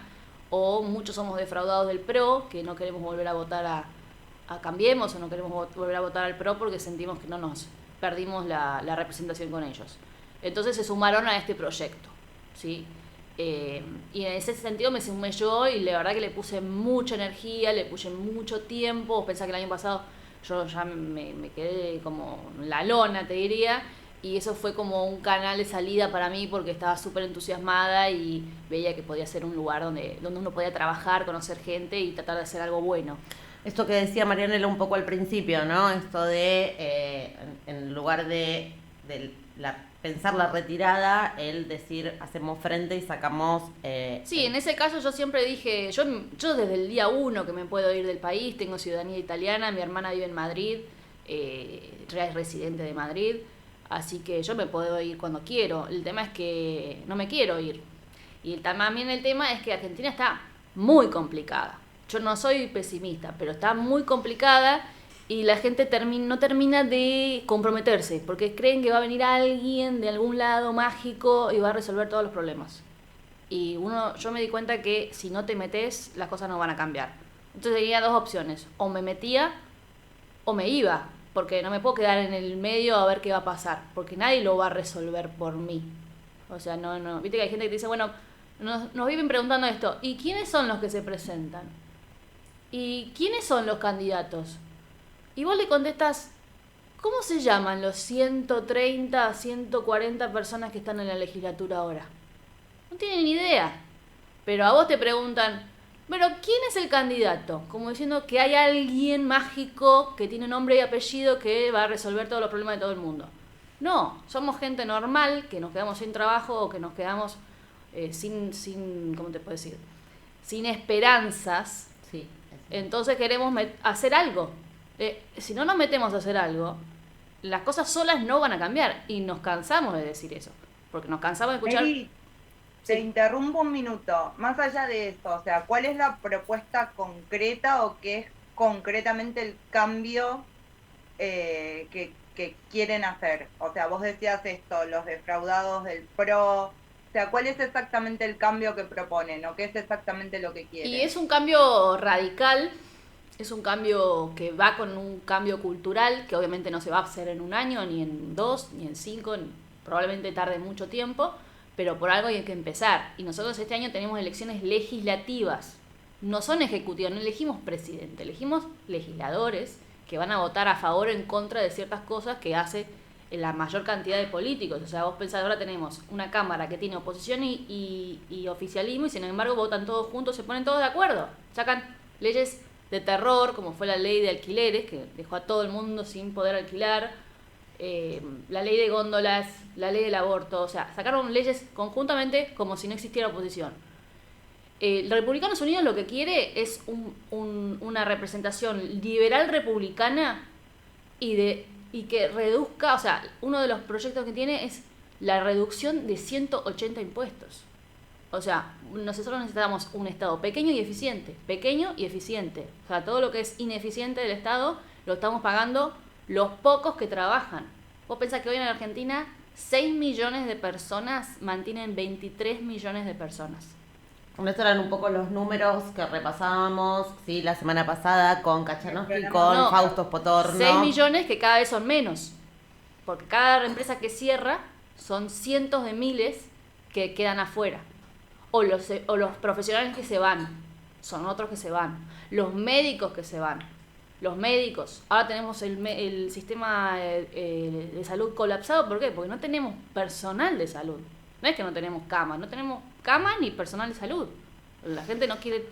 o muchos somos defraudados del PRO, que no queremos volver a votar a Cambiemos, o no queremos volver a votar al PRO porque sentimos que no nos perdimos la representación con ellos. Entonces se sumaron a este proyecto, ¿sí? Y en ese sentido me sumé yo, y la verdad que le puse mucha energía, le puse mucho tiempo. Vos pensás que el año pasado yo ya me quedé como la lona, te diría, y eso fue como un canal de salida para mí, porque estaba súper entusiasmada y veía que podía ser un lugar donde uno podía trabajar, conocer gente y tratar de hacer algo bueno. Esto que decía Marianela un poco al principio, ¿no? Esto de, en lugar de pensar la retirada, el decir, hacemos frente y sacamos... Sí, en ese caso yo siempre dije, yo desde el día 1 que me puedo ir del país, tengo ciudadanía italiana, mi hermana vive en Madrid, es residente de Madrid, así que yo me puedo ir cuando quiero. El tema es que no me quiero ir. Y también el tema es que Argentina está muy complicada. Yo no soy pesimista, pero está muy complicada, y la gente no termina de comprometerse, porque creen que va a venir alguien de algún lado mágico y va a resolver todos los problemas. Y yo me di cuenta que si no te metes, las cosas no van a cambiar. Entonces tenía dos opciones: o me metía o me iba, porque no me puedo quedar en el medio a ver qué va a pasar, porque nadie lo va a resolver por mí. O sea, no. Viste que hay gente que te dice, bueno, nos viven preguntando esto, ¿y quiénes son los que se presentan? ¿Y quiénes son los candidatos? Y vos le contestás, ¿cómo se llaman los 130, 140 personas que están en la legislatura ahora? No tienen ni idea. Pero a vos te preguntan, pero ¿quién es el candidato? Como diciendo que hay alguien mágico que tiene nombre y apellido que va a resolver todos los problemas de todo el mundo. No, somos gente normal que nos quedamos sin trabajo, o que nos quedamos sin ¿cómo te puedo decir? Sin esperanzas. Sí. Entonces queremos hacer algo. Si no nos metemos a hacer algo, las cosas solas no van a cambiar, y nos cansamos de decir eso, porque nos cansamos de escuchar... Mary, te interrumpo un minuto. Más allá de eso, o sea, ¿cuál es la propuesta concreta, o qué es concretamente el cambio que quieren hacer? O sea, vos decías esto, los defraudados del PRO. O sea, ¿cuál es exactamente el cambio que proponen, o qué es exactamente lo que quieren? Y es un cambio radical. Es un cambio que va con un cambio cultural, que obviamente no se va a hacer en un año, ni en 2, ni en 5, probablemente tarde mucho tiempo, pero por algo hay que empezar. Y nosotros este año tenemos elecciones legislativas, no son ejecutivas, no elegimos presidente, elegimos legisladores que van a votar a favor o en contra de ciertas cosas que hace la mayor cantidad de políticos. O sea, vos pensás, ahora tenemos una Cámara que tiene oposición y oficialismo, y sin embargo votan todos juntos, se ponen todos de acuerdo, sacan leyes de terror, como fue la ley de alquileres, que dejó a todo el mundo sin poder alquilar, la ley de góndolas, la ley del aborto. O sea, sacaron leyes conjuntamente como si no existiera oposición. Republicanos Unidos lo que quiere es una representación liberal republicana, y que reduzca, o sea, uno de los proyectos que tiene es la reducción de 180 impuestos. O sea, nosotros necesitamos un Estado pequeño y eficiente. O sea, todo lo que es ineficiente del Estado lo estamos pagando los pocos que trabajan. Vos pensás que hoy en Argentina 6 millones de personas mantienen 23 millones de personas. Estos eran un poco los números que repasábamos, ¿sí?, la semana pasada con Kachanowski, con Fausto Spotorno. 6 millones que cada vez son menos, porque cada empresa que cierra son cientos de miles que quedan afuera. O los profesionales que se van, son otros que se van. Los médicos que se van. Los médicos. Ahora tenemos el sistema de salud colapsado. ¿Por qué? Porque no tenemos personal de salud. No es que no tenemos camas. No tenemos cama ni personal de salud. La gente no quiere...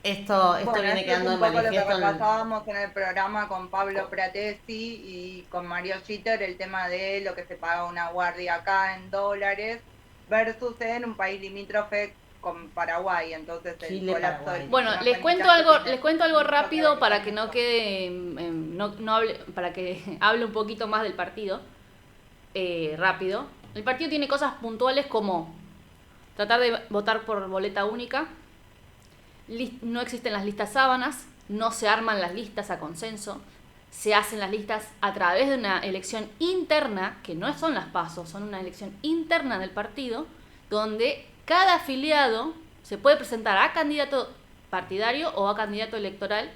Esto viene quedando en manifiesto. Lo que repasábamos en el programa con Pablo Pratesi y con Mario Schitter, el tema de lo que se paga una guardia acá en dólares versus en un país limítrofe con Paraguay, entonces el Chile, colapso Paraguay. del Bueno, sistema les cuento sanitario algo, tiene les cuento algo mucho que rápido ver para con que no eso. quede, no hable, para que hable un poquito más del partido. Rápido. El partido tiene cosas puntuales como tratar de votar por boleta única, no existen las listas sábanas, no se arman las listas a consenso, se hacen las listas a través de una elección interna, que no son las PASO, son una elección interna del partido, donde cada afiliado se puede presentar a candidato partidario o a candidato electoral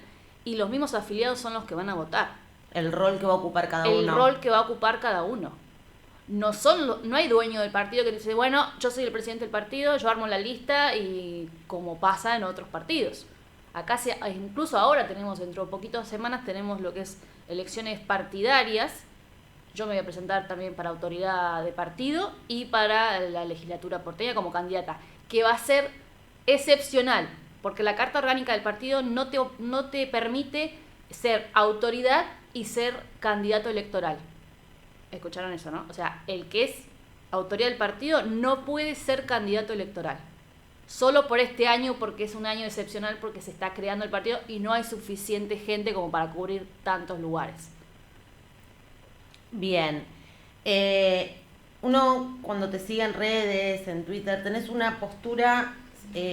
y los mismos afiliados son los que van a votar. El rol que va a ocupar cada uno. El rol que va a ocupar cada uno. No hay dueño del partido que dice, bueno, yo soy el presidente del partido, yo armo la lista y como pasa en otros partidos. Acá incluso ahora tenemos, dentro de poquitas semanas, tenemos lo que es elecciones partidarias. Yo me voy a presentar también para autoridad de partido y para la legislatura porteña como candidata, que va a ser excepcional, porque la Carta Orgánica del partido no te permite ser autoridad y ser candidato electoral. ¿Escucharon eso, no? O sea, el que es autoridad del partido no puede ser candidato electoral. Solo por este año, porque es un año excepcional, porque se está creando el partido y no hay suficiente gente como para cubrir tantos lugares. Bien. Uno, cuando te sigue en redes, en Twitter, tenés una postura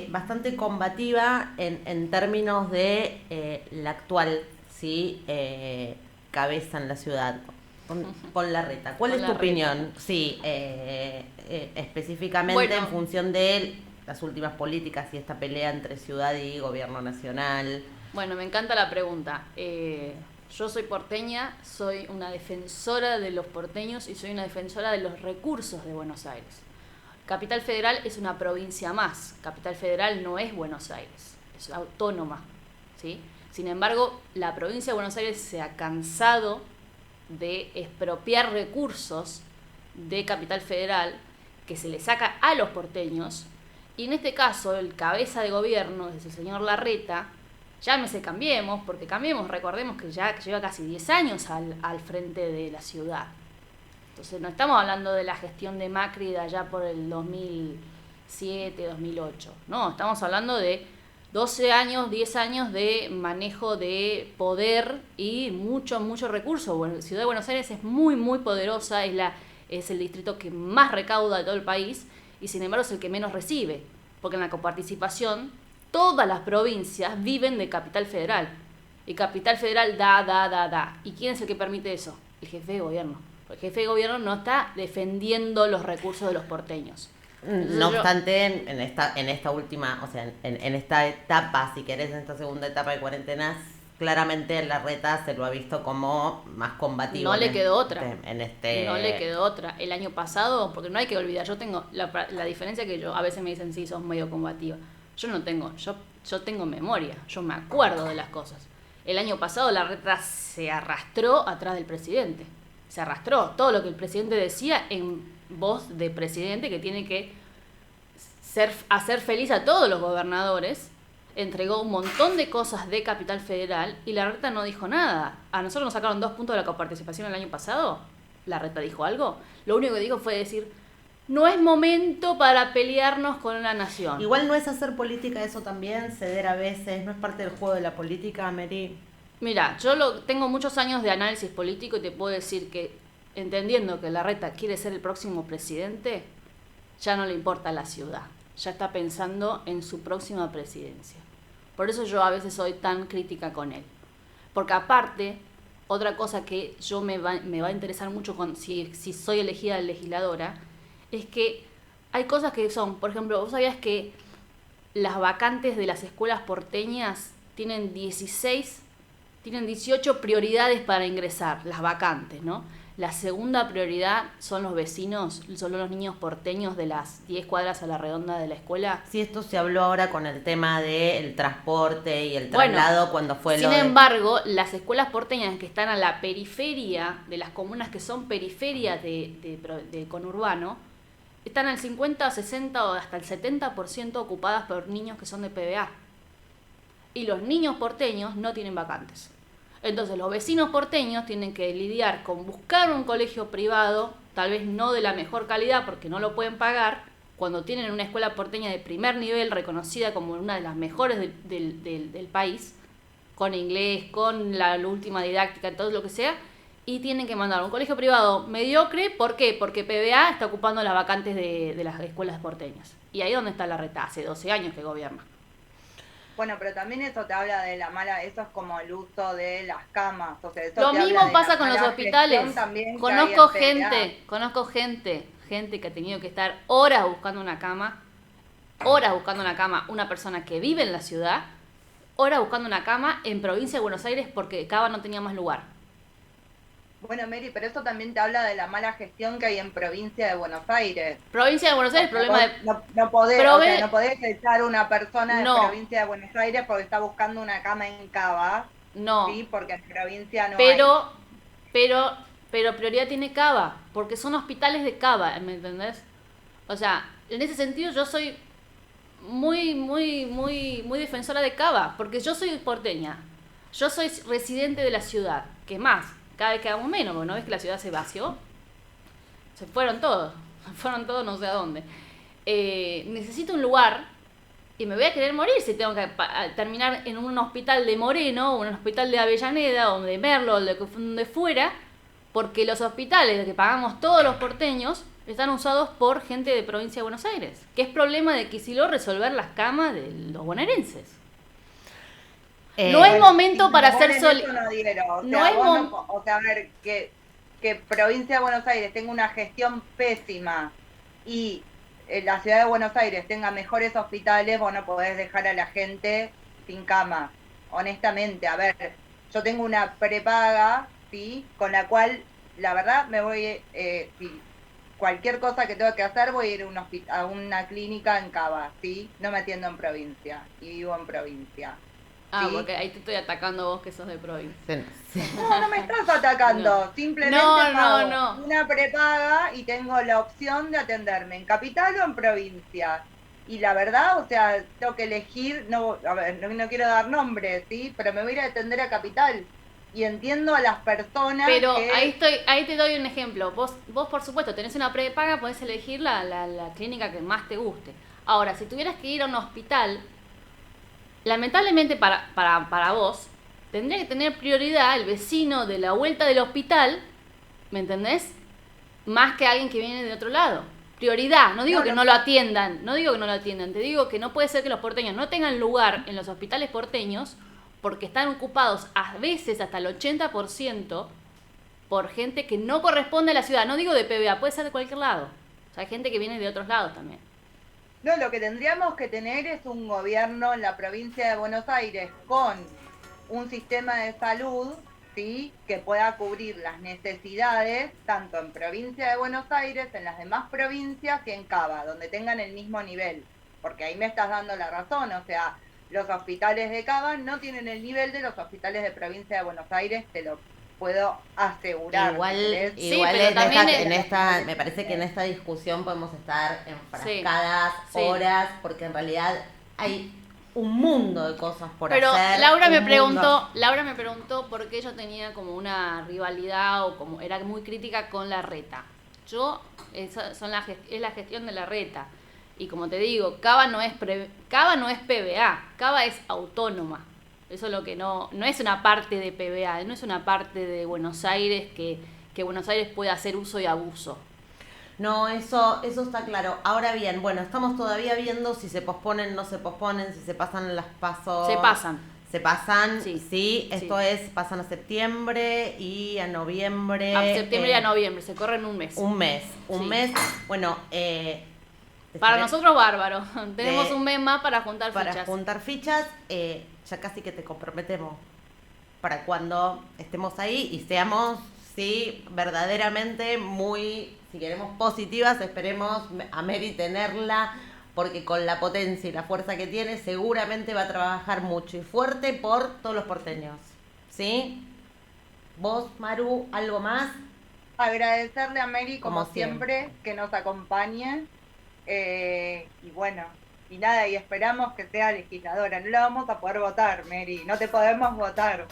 bastante combativa en términos de la actual, ¿sí? Cabeza en la ciudad. Con Larreta. ¿Cuál Con es tu Larreta. opinión? Sí, específicamente Bueno. en función de las últimas políticas y esta pelea entre ciudad y gobierno nacional. Bueno, me encanta la pregunta. Yo soy porteña, soy una defensora de los porteños y soy una defensora de los recursos de Buenos Aires. Capital Federal es una provincia más. Capital Federal no es Buenos Aires, es autónoma, ¿sí? Sin embargo, la provincia de Buenos Aires se ha cansado de expropiar recursos de Capital Federal que se le saca a los porteños, y en este caso el cabeza de gobierno es el señor Larreta. Llámese Cambiemos, porque Cambiemos, recordemos que ya lleva casi 10 años al frente de la ciudad. Entonces no estamos hablando de la gestión de Macri de allá por el 2007, 2008, no, estamos hablando de 12 años, 10 años de manejo de poder y mucho recurso. Bueno, la ciudad de Buenos Aires es muy, muy poderosa, es el distrito que más recauda de todo el país y sin embargo es el que menos recibe, porque en la coparticipación todas las provincias viven de Capital Federal y Capital Federal da. ¿Y quién es el que permite eso? El jefe de gobierno. El jefe de gobierno no está defendiendo los recursos de los porteños. Entonces No obstante, en esta última, o sea, en esta etapa, si querés, en esta segunda etapa de cuarentenas, claramente Larreta se lo ha visto como más combativo. No le quedó otra. No No le quedó otra. El año pasado, porque no hay que olvidar, yo tengo la diferencia que yo, a veces me dicen, sí, sos medio combativa. Yo no tengo, yo tengo memoria, yo me acuerdo de las cosas. El año pasado Larreta se arrastró atrás del presidente. Se arrastró todo lo que el presidente decía en voz de presidente, que tiene que hacer feliz a todos los gobernadores. Entregó un montón de cosas de Capital Federal y Larreta no dijo nada. A nosotros nos sacaron 2 puntos de la coparticipación el año pasado. ¿Larreta dijo algo? Lo único que dijo fue decir, no es momento para pelearnos con una nación. Igual no es hacer política eso también, ceder a veces, no es parte del juego de la política, Mary. Mira, tengo muchos años de análisis político y te puedo decir que, entendiendo que Larreta quiere ser el próximo presidente, ya no le importa la ciudad. Ya está pensando en su próxima presidencia. Por eso yo a veces soy tan crítica con él. Porque aparte, otra cosa que yo me va a interesar mucho si soy elegida legisladora, es que hay cosas que son, por ejemplo, ¿vos sabías que las vacantes de las escuelas porteñas tienen 18 prioridades para ingresar, las vacantes, ¿no? La segunda prioridad son los vecinos, son los niños porteños de las 10 cuadras a la redonda de la escuela. Sí, esto se habló ahora con el tema del transporte y el traslado cuando fue sin embargo, las escuelas porteñas que están a la periferia de las comunas que son periferias de conurbano, están al 50, 60 o hasta el 70% ocupadas por niños que son de PBA. Y los niños porteños no tienen vacantes. Entonces los vecinos porteños tienen que lidiar con buscar un colegio privado, tal vez no de la mejor calidad porque no lo pueden pagar, cuando tienen una escuela porteña de primer nivel, reconocida como una de las mejores del país, con inglés, con la última didáctica, todo lo que sea, y tienen que mandar a un colegio privado mediocre? ¿Por qué? Porque PBA está ocupando las vacantes de las escuelas porteñas. Y ahí donde está la reta, hace 12 años que gobierna. Bueno, pero también eso te habla de la mala, eso es como el uso de las camas. O sea, eso Lo te habla mismo de pasa la con los mala hospitales. gestión también que Conozco hay en PBA. gente que ha tenido que estar horas buscando una cama, una persona que vive en la ciudad, horas buscando una cama en provincia de Buenos Aires porque Cava no tenía más lugar. Bueno, Mary, pero eso también te habla de la mala gestión que hay en provincia de Buenos Aires. Provincia de Buenos Aires, problema de... No podés, Pero o sea, ve- no podés echar a una persona No. de provincia de Buenos Aires porque está buscando una cama en Cava, No, ¿sí? Porque en provincia no hay. pero prioridad tiene Cava, porque son hospitales de Cava, ¿me entendés? O sea, en ese sentido yo soy muy defensora de Cava, porque yo soy porteña, yo soy residente de la ciudad, que más, cada vez quedamos menos, porque no ves que la ciudad se vació, se fueron todos no sé a dónde. Necesito un lugar y me voy a querer morir si tengo que terminar en un hospital de Moreno, o en un hospital de Avellaneda, o de Merlo, o de donde fuera, porque los hospitales que pagamos todos los porteños están usados por gente de provincia de Buenos Aires, que es problema de Kicillof resolver las camas de los bonaerenses. No es momento para hacer O sea, a ver, que provincia de Buenos Aires tenga una gestión pésima y la ciudad de Buenos Aires tenga mejores hospitales, vos no podés dejar a la gente sin cama. Honestamente, a ver, yo tengo una prepaga, ¿sí? Con la cual, la verdad, me voy, sí, cualquier cosa que tenga que hacer, voy a ir a una clínica en Cava, ¿sí? No me atiendo en provincia y vivo en provincia. Ah, ¿sí? porque ahí te estoy atacando vos que sos de provincia. No me estás atacando. No. Simplemente pago una prepaga y tengo la opción de atenderme en capital o en provincia. Y la verdad, o sea, tengo que elegir, a ver, no quiero dar nombres, ¿sí? Pero me voy a ir a atender a capital. Y entiendo a las personas Pero que... ahí te doy un ejemplo. Vos por supuesto, tenés una prepaga, podés elegir la clínica que más te guste. Ahora, si tuvieras que ir a un hospital, lamentablemente para vos, tendría que tener prioridad el vecino de la vuelta del hospital, ¿me entendés? Más que alguien que viene de otro lado. Prioridad, no digo que no lo atiendan, te digo que no puede ser que los porteños no tengan lugar en los hospitales porteños porque están ocupados a veces hasta el 80% por gente que no corresponde a la ciudad. No digo de PBA, puede ser de cualquier lado. O sea, hay gente que viene de otros lados también. No, lo que tendríamos que tener es un gobierno en la provincia de Buenos Aires con un sistema de salud, ¿sí? Que pueda cubrir las necesidades tanto en provincia de Buenos Aires, en las demás provincias y en Cava, donde tengan el mismo nivel. Porque ahí me estás dando la razón, o sea, los hospitales de Cava no tienen el nivel de los hospitales de provincia de Buenos Aires, te lo puedo asegurar. Igual Sí, pero también me parece que en esta discusión podemos estar enfrascadas horas, porque en realidad hay un mundo de cosas por hacer. Pero Laura me preguntó por qué yo tenía como una rivalidad o como era muy crítica con la reta. Es la gestión de la reta. Y como te digo, Cava no es PBA, Cava es autónoma. Eso es lo que no es una parte de PBA, no es una parte de Buenos Aires que Buenos Aires pueda hacer uso y abuso. No, eso está claro. Ahora bien, bueno, estamos todavía viendo si se posponen, no se posponen, si se pasan las pasos. Se pasan, sí. Esto es, pasan a septiembre y a noviembre. A septiembre y a noviembre, se corren un mes. Un mes. Bueno, para nosotros bárbaro. Tenemos un mes más para juntar fichas. Para juntar fichas, ya casi que te comprometemos para cuando estemos ahí y seamos, sí, verdaderamente muy, si queremos, positivas. Esperemos a Mary tenerla, porque con la potencia y la fuerza que tiene, seguramente va a trabajar mucho y fuerte por todos los porteños. ¿Sí? ¿Vos, Maru, algo más? Agradecerle a Mary, como siempre, que nos acompañe. Y bueno, y nada, y esperamos que sea legisladora. No la vamos a poder votar, Mary, no te podemos votar.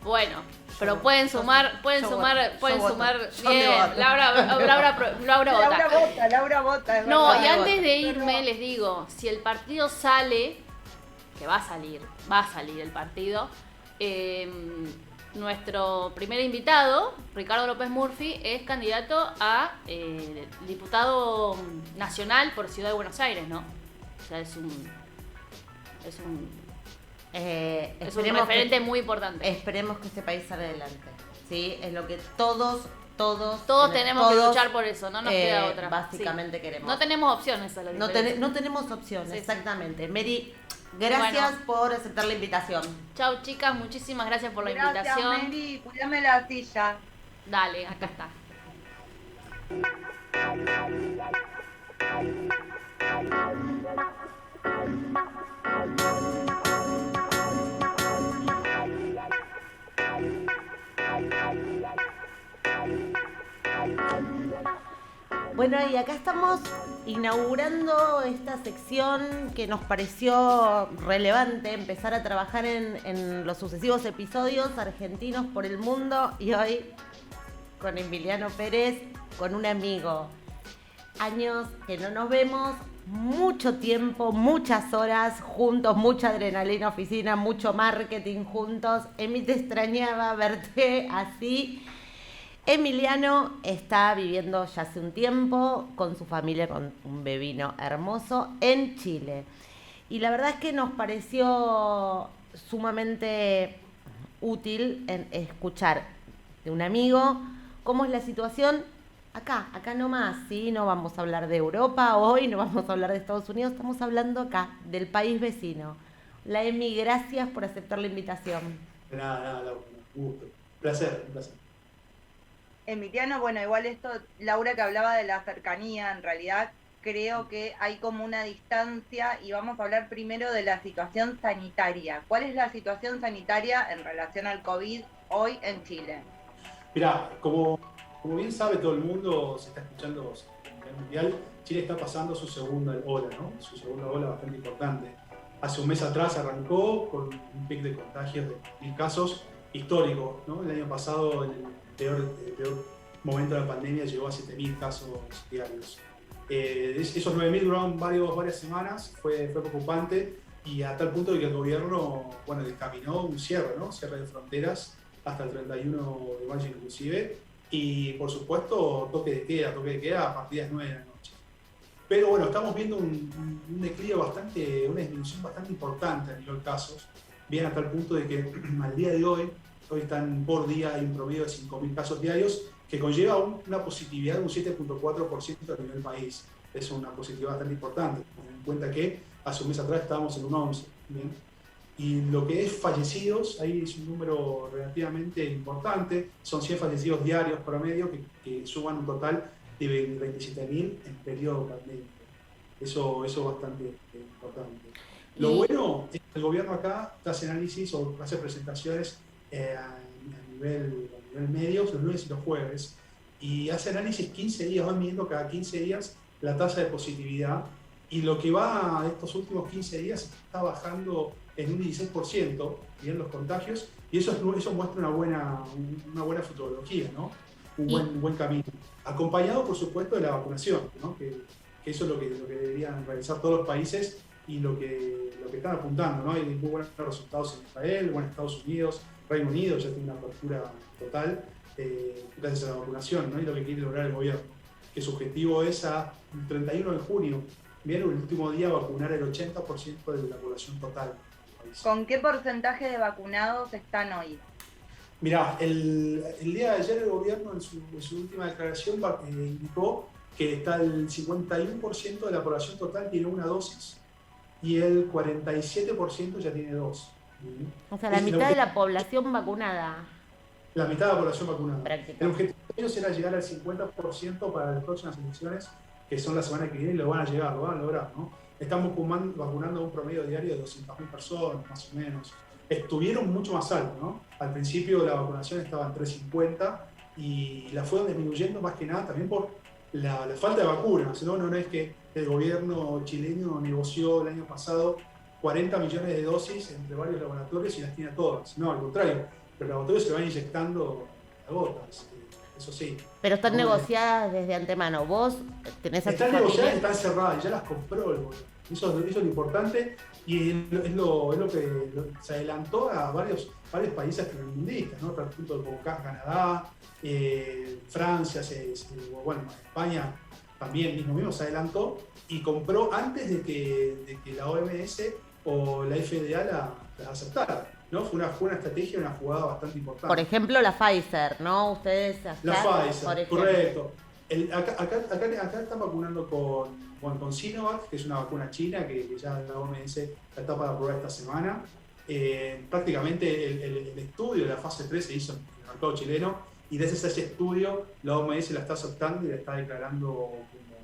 Bueno, Pero pueden sumar, yo voto. sumar Yo bien. te voto. Laura vota. Laura vota. es No, verdad. y antes de Pero- irme les digo, si el partido sale, que va a salir el partido, nuestro primer invitado, Ricardo López Murphy, es candidato a diputado nacional por Ciudad de Buenos Aires, ¿no? O sea, es un Esperemos referente muy importante. Esperemos que este país salga adelante. ¿Sí? Es lo que todos tenemos que luchar por eso, no nos queda otra. Básicamente Sí. queremos. No tenemos opciones, esa es la No, diferencia. no tenemos opciones, Sí, sí. exactamente. Mary, gracias por aceptar la invitación. Chau, chicas, muchísimas gracias por la Gracias, invitación. Mary. Cuídame la silla. Dale, acá está. Bueno, y acá estamos inaugurando esta sección que nos pareció relevante empezar a trabajar en los sucesivos episodios argentinos por el mundo, y hoy con Emiliano Pérez, con un amigo. Años que no nos vemos, mucho tiempo, muchas horas juntos, mucha adrenalina oficina, mucho marketing juntos. Emi, te extrañaba verte así. Emiliano está viviendo ya hace un tiempo con su familia, con un bebino hermoso, en Chile. Y la verdad es que nos pareció sumamente útil en escuchar de un amigo cómo es la situación acá nomás, ¿sí? No vamos a hablar de Europa hoy, no vamos a hablar de Estados Unidos, estamos hablando acá, del país vecino. La Emi, gracias por aceptar la invitación. Nada, Laura, un gusto. Un placer. Emiliano, bueno, igual esto, Laura que hablaba de la cercanía, en realidad creo que hay como una distancia y vamos a hablar primero de la situación sanitaria. ¿Cuál es la situación sanitaria en relación al COVID hoy en Chile? Mirá, como bien sabe todo el mundo, se está escuchando a nivel mundial, Chile está pasando su segunda ola, ¿no? Su segunda ola bastante importante. Hace un mes atrás arrancó con un pic de contagios de 1.000 casos histórico, ¿no? El año pasado, en el peor momento de la pandemia, llegó a 7.000 casos diarios. Esos 9.000 duraron varias semanas, fue preocupante, y a tal punto de que el gobierno, bueno, dictaminó un cierre, ¿no? Cierre de fronteras hasta el 31 de mayo inclusive, y por supuesto toque de queda a partir de las 9 de la noche. Pero bueno, estamos viendo un declive una disminución bastante importante a nivel de casos, bien a tal punto de que al día de hoy están por día hay un promedio de 5.000 casos diarios, que conlleva una positividad de un 7.4% a nivel país. Es una positividad bastante importante, teniendo en cuenta que hace un mes atrás estábamos en un 11%. ¿Bien? Y lo que es fallecidos, ahí es un número relativamente importante, son 100 fallecidos diarios promedio que suman un total de 27.000 en periodo pandémico. Eso es bastante importante. Lo bueno es que el gobierno acá hace análisis o hace presentaciones a nivel medios los lunes y los jueves, y hace análisis 15 días, van midiendo cada 15 días la tasa de positividad, y lo que va de estos últimos 15 días está bajando en un 16%, bien, los contagios, y eso muestra una buena futurología, ¿no? Un buen camino. Acompañado, por supuesto, de la vacunación, ¿no? Que eso es lo que deberían realizar todos los países y lo que están apuntando, ¿no? Hay muy buenos resultados en Israel, en Estados Unidos, Reino Unido ya tiene una apertura total gracias a la vacunación, ¿no? Y lo que quiere lograr el gobierno, que su objetivo es el 31 de junio, bien, el último día, vacunar el 80% de la población total del país. ¿Con qué porcentaje de vacunados están hoy? Mirá, el día de ayer el gobierno en su última declaración indicó que está el 51% de la población total tiene una dosis y el 47% ya tiene dos. O sea, la mitad de la población vacunada. La mitad de la población vacunada. Prácticamente. El objetivo de ellos era llegar al 50% para las próximas elecciones, que son la semana que viene, y lo van a lograr, ¿no? Estamos vacunando a un promedio diario de 200.000 personas, más o menos. Estuvieron mucho más altos, ¿no? Al principio la vacunación estaba en 350 y la fueron disminuyendo más que nada también por la falta de vacunas, ¿no? No es que el gobierno chileno negoció el año pasado 40 millones de dosis entre varios laboratorios y las tiene todas. No, al contrario, pero el laboratorio se lo van inyectando a gotas, eso sí. Pero están ¿no? negociadas desde antemano. Vos tenés a tu Están familia. negociadas, están cerradas, ya las compró el gobierno. Eso es lo importante y es lo que se adelantó a varios países primermundistas, ¿no? Tanto como Canadá, Francia, bueno, España también mismo se adelantó y compró antes de que la OMS o la FDA las aceptara, ¿no? Fue una estrategia, una jugada bastante importante. Por ejemplo, la Pfizer, ¿no? Ustedes allá, La Pfizer, por ejemplo. correcto. Acá están vacunando con Sinovac, que es una vacuna china que ya la OMS la está para probar esta semana. Prácticamente el estudio de la fase 3 se hizo en el mercado chileno y desde ese estudio la OMS la está aceptando y la está declarando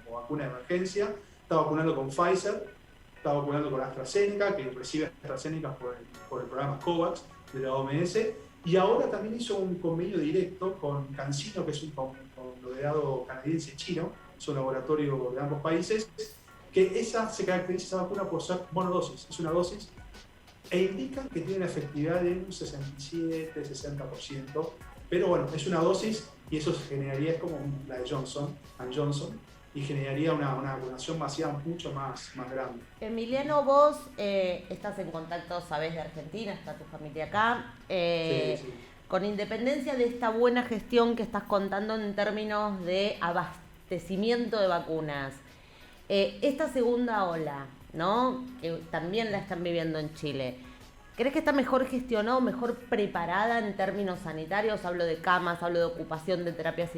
como vacuna de emergencia. Está vacunando con Pfizer, está vacunando con AstraZeneca, que recibe AstraZeneca por el programa COVAX de la OMS. Y ahora también hizo un convenio directo con CanSino, que es un conglomerado canadiense-chino, es un laboratorio de ambos países, que se caracteriza esa vacuna por ser monodosis, es una dosis, e indican que tiene una efectividad de un 67-60%, pero bueno, es una dosis y eso generaría, es como la de Johnson & Johnson, y generaría una vacunación masiva mucho más grande. Emiliano, vos estás en contacto, sabés de Argentina, está tu familia acá. Sí. Con independencia de esta buena gestión que estás contando en términos de abastecimiento de vacunas, esta segunda ola, ¿no? Que también la están viviendo en Chile, ¿crees que está mejor gestionada o mejor preparada en términos sanitarios? Hablo de camas, hablo de ocupación de terapias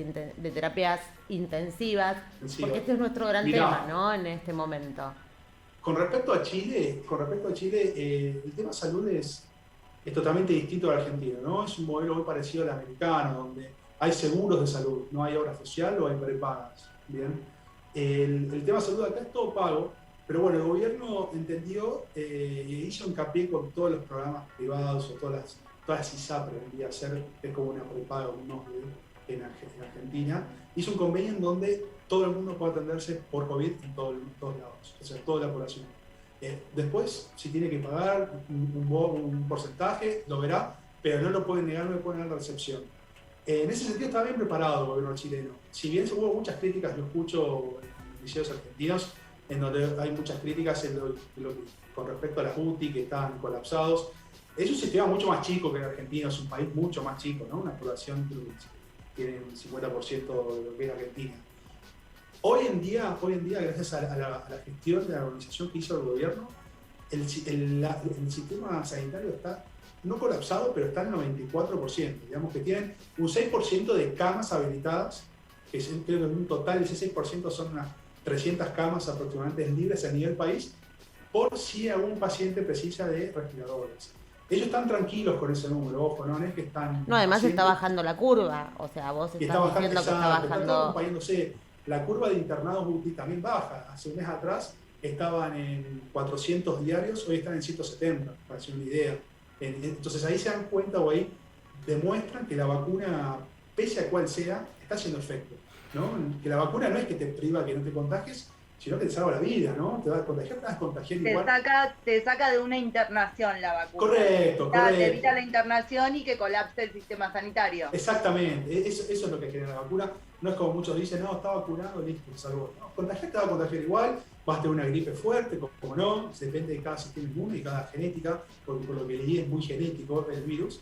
intensivas, porque este es nuestro gran tema, ¿no? En este momento. Con respecto a Chile, el tema salud es totalmente distinto al argentino, ¿no? Es un modelo muy parecido al americano, donde hay seguros de salud, no hay obra social o hay prepagas, ¿bien? El tema salud acá es todo pago, pero bueno, el gobierno entendió y hizo hincapié con todos los programas privados o todas las ISAPRE, debería ser, es como una prepaga, un OSDE en Argentina, hizo un convenio en donde todo el mundo puede atenderse por COVID en todos lados, o sea, toda la población. Después, si tiene que pagar un porcentaje, lo verá, pero no lo pueden negar, no le pueden dar la recepción. En ese sentido está bien preparado el gobierno chileno. Si bien hubo muchas críticas, lo escucho en liceos argentinos, en donde hay muchas críticas con respecto a las UTI que están colapsados. Es un sistema mucho más chico que el argentino, es un país mucho más chico, ¿no? Una población que tiene un 50% de lo que es Argentina. Hoy en día, gracias a la gestión de la organización que hizo el gobierno, el sistema sanitario está no colapsado, pero está en 94%. Digamos que tienen un 6% de camas habilitadas, que creo que en un total ese 6% son unas 300 camas aproximadamente libres a nivel país, por si algún paciente precisa de respiradores. Ellos están tranquilos con ese número, ojo, no es que están... No, además está bajando la curva, o sea, vos estás diciendo que está bajando... acompañándose. La curva de internados UTI también baja. Hace un mes atrás estaban en 400 diarios, hoy están en 170, para hacer una idea. Entonces ahí se dan cuenta o ahí demuestran que la vacuna, pese a cual sea, está haciendo efecto, ¿no? Que la vacuna no es que te priva que no te contagies, sino que te salva la vida, ¿no? Te vas a contagiar, te vas a contagiar igual. Te saca de una internación la vacuna. Correcto. Te evita la internación y que colapse el sistema sanitario. Exactamente, eso es lo que genera la vacuna. No es como muchos dicen, no, está vacunado, listo, salvo. No, contagiar te va a contagiar igual, vas a tener una gripe fuerte, como no, depende de cada sistema inmune y cada genética, porque por lo que leí es muy genético el virus,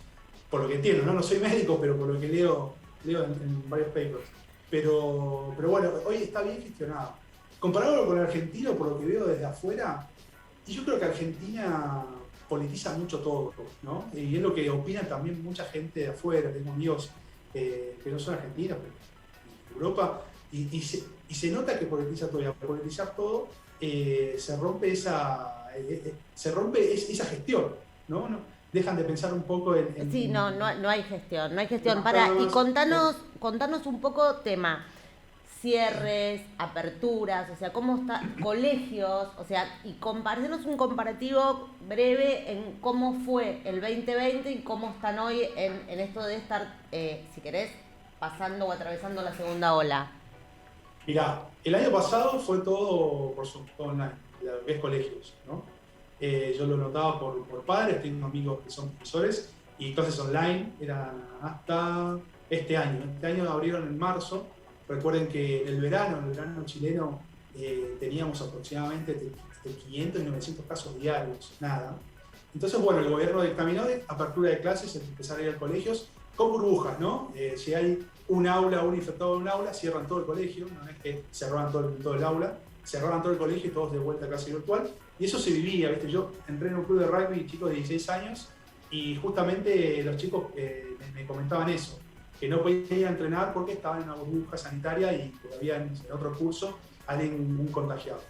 por lo que entiendo, no soy médico, pero por lo que leo en varios papers. Pero bueno, hoy está bien gestionado. Comparándolo con el argentino, por lo que veo desde afuera, y yo creo que Argentina politiza mucho todo, ¿no? Y es lo que opina también mucha gente de afuera, tengo amigos que no son argentinos, pero Europa, y se nota que politiza todo, y al politizar todo se rompe esa gestión, ¿no? Dejan de pensar un poco en... Sí, no hay gestión, no hay gestión. No, y contanos un poco tema, cierres, aperturas, o sea, cómo está, colegios, o sea, y hacernos un comparativo breve en cómo fue el 2020 y cómo están hoy en esto de estar, si querés, pasando o atravesando la segunda ola. Mirá, el año pasado fue todo por online, lo que es colegios, ¿no? Yo lo notaba por padres, tengo amigos que son profesores, y clases online eran hasta este año. Este año abrieron en marzo. Recuerden que el verano chileno, teníamos aproximadamente de 500 y 900 casos diarios, nada. Entonces, bueno, el gobierno dictaminó de apertura de clases, empezar a ir a colegios con burbujas, ¿no? Si hay un infectado en un aula, cierran todo el colegio, no es que cerraban todo el aula, cerraban todo el colegio y todos de vuelta a clase virtual. Y eso se vivía, ¿viste? Yo entré en un club de rugby, chicos de 16 años, y justamente los chicos me comentaban eso, que no podían entrenar porque estaban en una burbuja sanitaria y todavía en otro curso alguien un contagiado.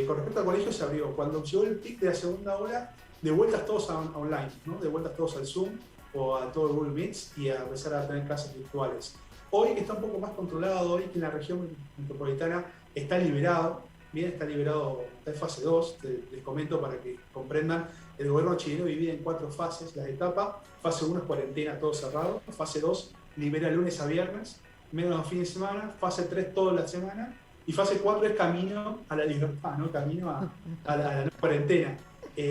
Con respecto al colegio se abrió. Cuando llegó el pic de la segunda ola, de vueltas todos a online, ¿no? De vueltas todos al Zoom o a todo Google Meets y a empezar a tener clases virtuales. Hoy que está un poco más controlado, hoy que en la región metropolitana está liberado, bien, está liberado, está en fase 2, les comento para que comprendan, el gobierno chileno divide en 4 fases las etapas. Fase 1 es cuarentena, todo cerrado. Fase 2 libera lunes a viernes, menos fin de semana. Fase 3 toda la semana. Y fase 4 es camino a la libertad, ¿no? Camino a la no cuarentena.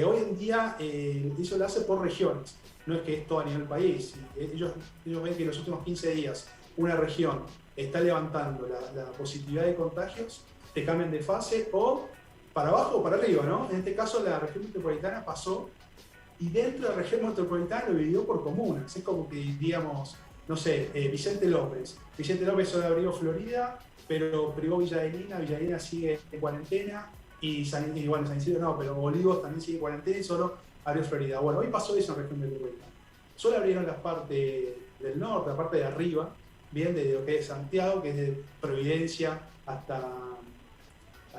Hoy en día eso lo hace por regiones, no es que es todo a nivel país. Ellos ven que en los últimos 15 días una región está levantando la positividad de contagios, te cambian de fase o para abajo o para arriba, ¿no? En este caso la región metropolitana pasó y dentro de la región metropolitana lo dividió por comunas. Es como que, digamos, no sé, Vicente López solo abrió Florida, pero privó Villa Adelina sigue en cuarentena. Y San Isidro no, pero Olivos también sigue en cuarentena y solo abrió Florida. Bueno, hoy pasó eso en la región metropolitana. Solo abrieron la parte del norte, la parte de arriba, bien, de lo que es Santiago, que es de Providencia hasta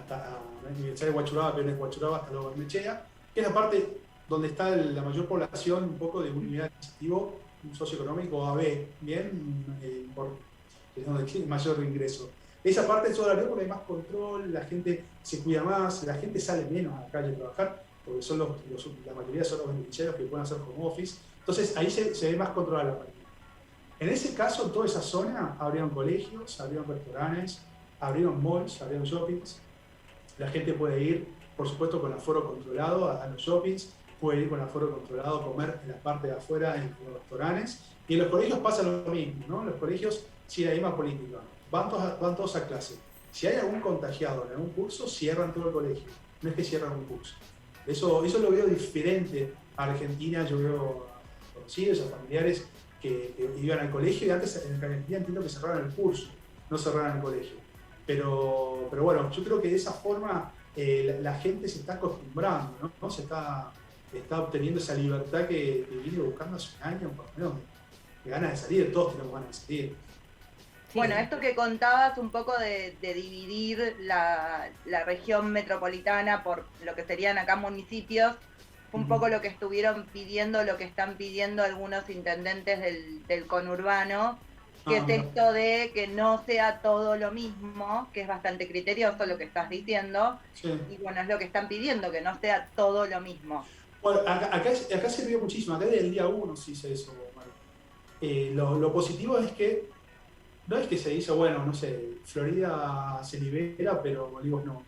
la Universidad de Huachuraba, pero de Huachuraba hasta Lomas Mechea, que es la parte donde está la mayor población, un poco de un nivel adquisitivo socioeconómico AB, bien, es donde tiene mayor ingreso. Esa parte solo abrió porque hay más control, la gente se cuida más, la gente sale menos a la calle a trabajar, porque son la mayoría son los beneficiarios que pueden hacer home office. Entonces ahí se ve más controlada la pandemia. En ese caso, en toda esa zona, abrieron colegios, abrieron restaurantes, abrieron malls, abrieron shoppings. La gente puede ir, por supuesto, con aforo controlado a los shoppings, puede ir con aforo controlado a comer en la parte de afuera en los restaurantes. Y en los colegios pasa lo mismo, ¿no? En los colegios sigue la misma política. Van todos a clase. Si hay algún contagiado en algún curso, cierran todo el colegio. No es que cierran un curso. Eso lo veo diferente a Argentina. Yo veo conocidos, a familiares que iban al colegio y antes en Argentina entiendo que cerraran el curso, no cerraran el colegio. Pero bueno, yo creo que de esa forma la gente se está acostumbrando, ¿no? Se está obteniendo esa libertad que viene buscando hace un año, por lo menos, de ganas de salir. Todos tenemos ganas de salir. Sí. Bueno, esto que contabas un poco de dividir la región metropolitana por lo que serían acá municipios, fue un poco lo que estuvieron pidiendo, lo que están pidiendo algunos intendentes del conurbano, que es esto de que no sea todo lo mismo, que es bastante criterioso lo que estás diciendo, sí. Y bueno, es lo que están pidiendo, que no sea todo lo mismo. Bueno, acá sirvió muchísimo, acá desde el día 1 se hizo eso. Bueno. Lo positivo es que no es que se dice, bueno, no sé, Florida se libera, pero Olivos no.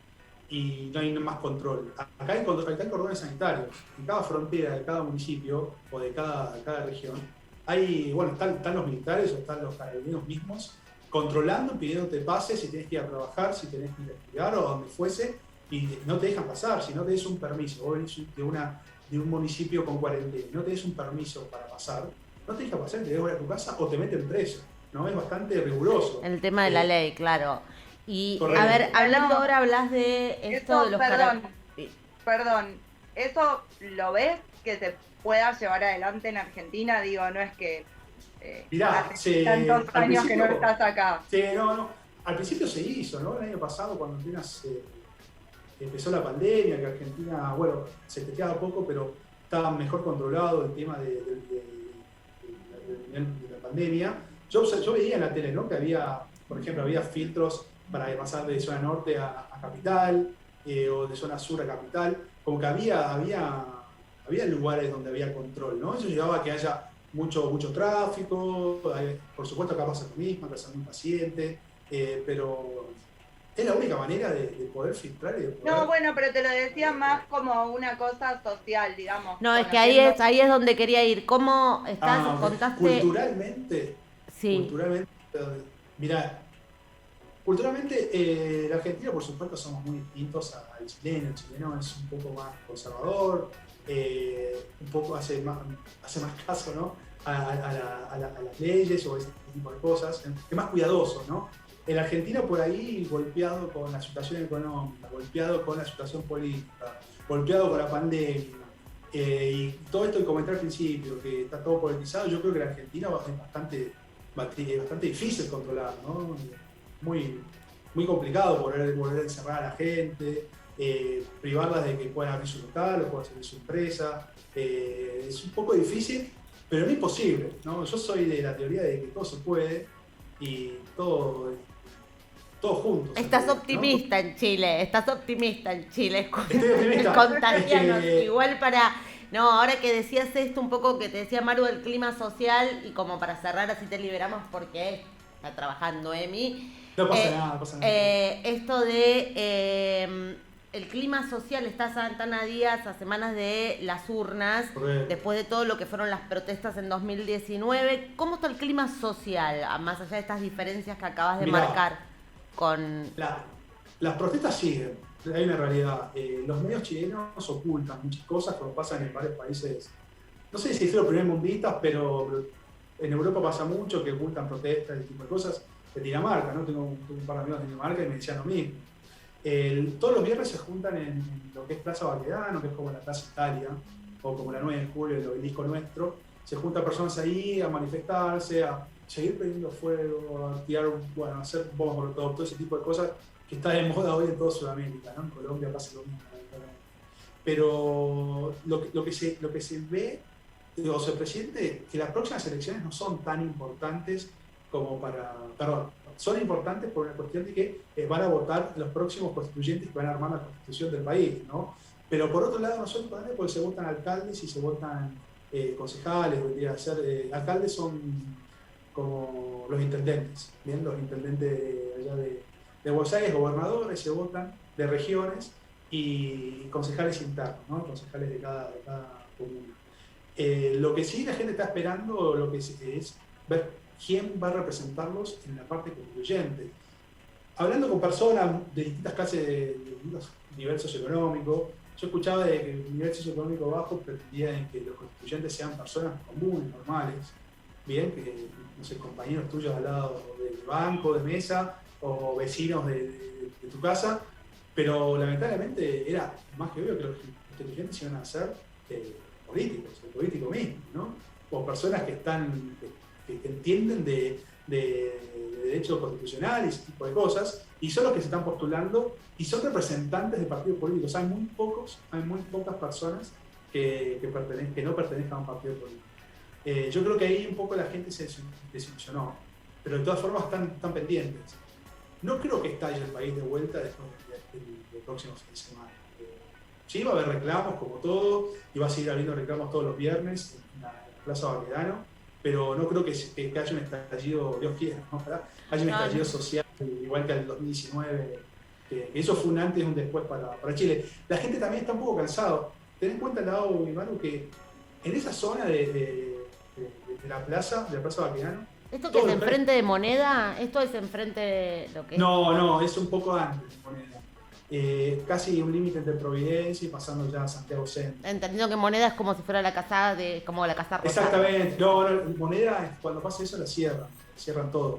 Y no hay más control. Acá hay cordones sanitarios. En cada frontera de cada municipio o de cada región, están los militares o están los carabineros mismos controlando, pidiéndote pases si tienes que ir a trabajar, si tenés que ir a estudiar o donde fuese, y no te dejan pasar, si no te des un permiso. Vos venís de un municipio con cuarentena y no te des un permiso para pasar, no te dejan pasar, te dejan a tu casa o te meten preso. ¿No? Es bastante riguroso. El tema de la ley, claro. Y correcto. A ver, hablando ahora, hablas de esto de los Perdón, ¿eso lo ves que se pueda llevar adelante en Argentina? Digo, no es que mirá, hace tantos años que no estás acá. Sí, no. Al principio se hizo, ¿no? El año pasado, cuando apenas empezó la pandemia, que Argentina, bueno, se testeaba poco, pero estaba mejor controlado el tema de la pandemia. Yo veía en la tele, ¿no? Que había, por ejemplo, había filtros para pasar de zona norte a capital, o de zona sur a capital, como que había lugares donde había control, ¿no? Eso llevaba a que haya mucho tráfico, por supuesto acá pasa lo mismo, acá pasa un paciente, pero es la única manera de poder filtrar y de poder... No, bueno, pero te lo decía más como una cosa social, digamos. No, es que conociendo- ahí es donde quería ir. ¿Cómo estás? Ah, Contaste. culturalmente, mira, culturalmente el argentino, por supuesto, somos muy distintos al chileno. El chileno es un poco más conservador, un poco hace más caso, ¿no? a las leyes o ese tipo de cosas, es más cuidadoso, ¿no? El argentino por ahí golpeado con la situación económica, golpeado con la situación política, golpeado con la pandemia, y todo esto que comenté al principio, que está todo politizado, yo creo que la Argentina es bastante difícil controlar, ¿no? Muy complicado volver a encerrar a la gente, privarlas de que puedan abrir su local o puedan abrir su empresa. Es un poco difícil, pero no imposible, ¿no? Yo soy de la teoría de que todo se puede y todos juntos. Estás ¿no? optimista en Chile, estás optimista en Chile. Estoy optimista. Contagianos, Es que- igual para... No, ahora que decías esto, un poco que te decía Maru del clima social, y como para cerrar así te liberamos porque está trabajando Emi. No pasa nada, no pasa nada. Esto de el clima social, estás tan a días, a semanas de las urnas, Correcto. después de todo lo que fueron las protestas en 2019. ¿Cómo está el clima social, más allá de estas diferencias que acabas de Mirá. marcar con... Las protestas siguen, hay una realidad. Los medios chilenos ocultan muchas cosas como pasan en varios países, no sé si decirlo primermundistas, pero en Europa pasa mucho que ocultan protestas y ese tipo de cosas. De Dinamarca, ¿no? Tengo un par de amigos de Dinamarca y me decían lo mismo. Todos los viernes se juntan en lo que es Plaza Baquedano, que es como la Plaza Italia, o como la 9 de julio, el obelisco nuestro. Se juntan personas ahí a manifestarse, a seguir prendiendo fuego, a tirar, bueno, a hacer bombas molotov, todo ese tipo de cosas que está de moda hoy en toda Sudamérica, ¿no? En Colombia pasa lo mismo. Pero lo que se ve, o se presiente, que las próximas elecciones no son tan importantes como son importantes por una cuestión de que van a votar los próximos constituyentes que van a armar la constitución del país, ¿no? Pero por otro lado no son importantes porque se votan alcaldes y se votan concejales, vendría a ser, alcaldes son como los intendentes, ¿bien? Los intendentes allá de Buenos Aires, gobernadores se votan de regiones y concejales internos, ¿no? Concejales de cada comuna. Lo que sí la gente está esperando, lo que es ver quién va a representarlos en la parte constituyente. Hablando con personas de distintas clases, de distintos niveles socioeconómicos, yo escuchaba de que el nivel socioeconómico bajo pretendía que los constituyentes sean personas comunes, normales, bien, que no sé, compañeros tuyos al lado del banco, de mesa, o vecinos de tu casa, pero lamentablemente era más que obvio que los constituyentes iban a ser políticos, el político mismo, ¿no? O personas que entienden de derecho constitucional y ese tipo de cosas, y son los que se están postulando y son representantes de partidos políticos. Hay muy pocas personas que no pertenezcan a un partido político. Yo creo que ahí un poco la gente se desilusionó, pero de todas formas están pendientes. No creo que estalle el país de vuelta después del próximo fin de semana. Sí, va a haber reclamos como todo, y va a seguir habiendo reclamos todos los viernes en la Plaza Baquedano, pero no creo que haya un estallido, Dios quiera, ¿no? Haya un estallido social igual que el 2019, que eso fue un antes y un después para Chile. La gente también está un poco cansado. Ten en cuenta, Lau y Manu, que en esa zona de la Plaza Baquedano, ¿Esto que es enfrente de Moneda? ¿Esto es enfrente de lo que es? No, es un poco antes de Moneda. Casi un límite entre Providencia y pasando ya a Santiago Centro. Entendiendo que Moneda es como si fuera la casa como la casa Rosada. Exactamente. No, Moneda, cuando pasa eso la cierran todo,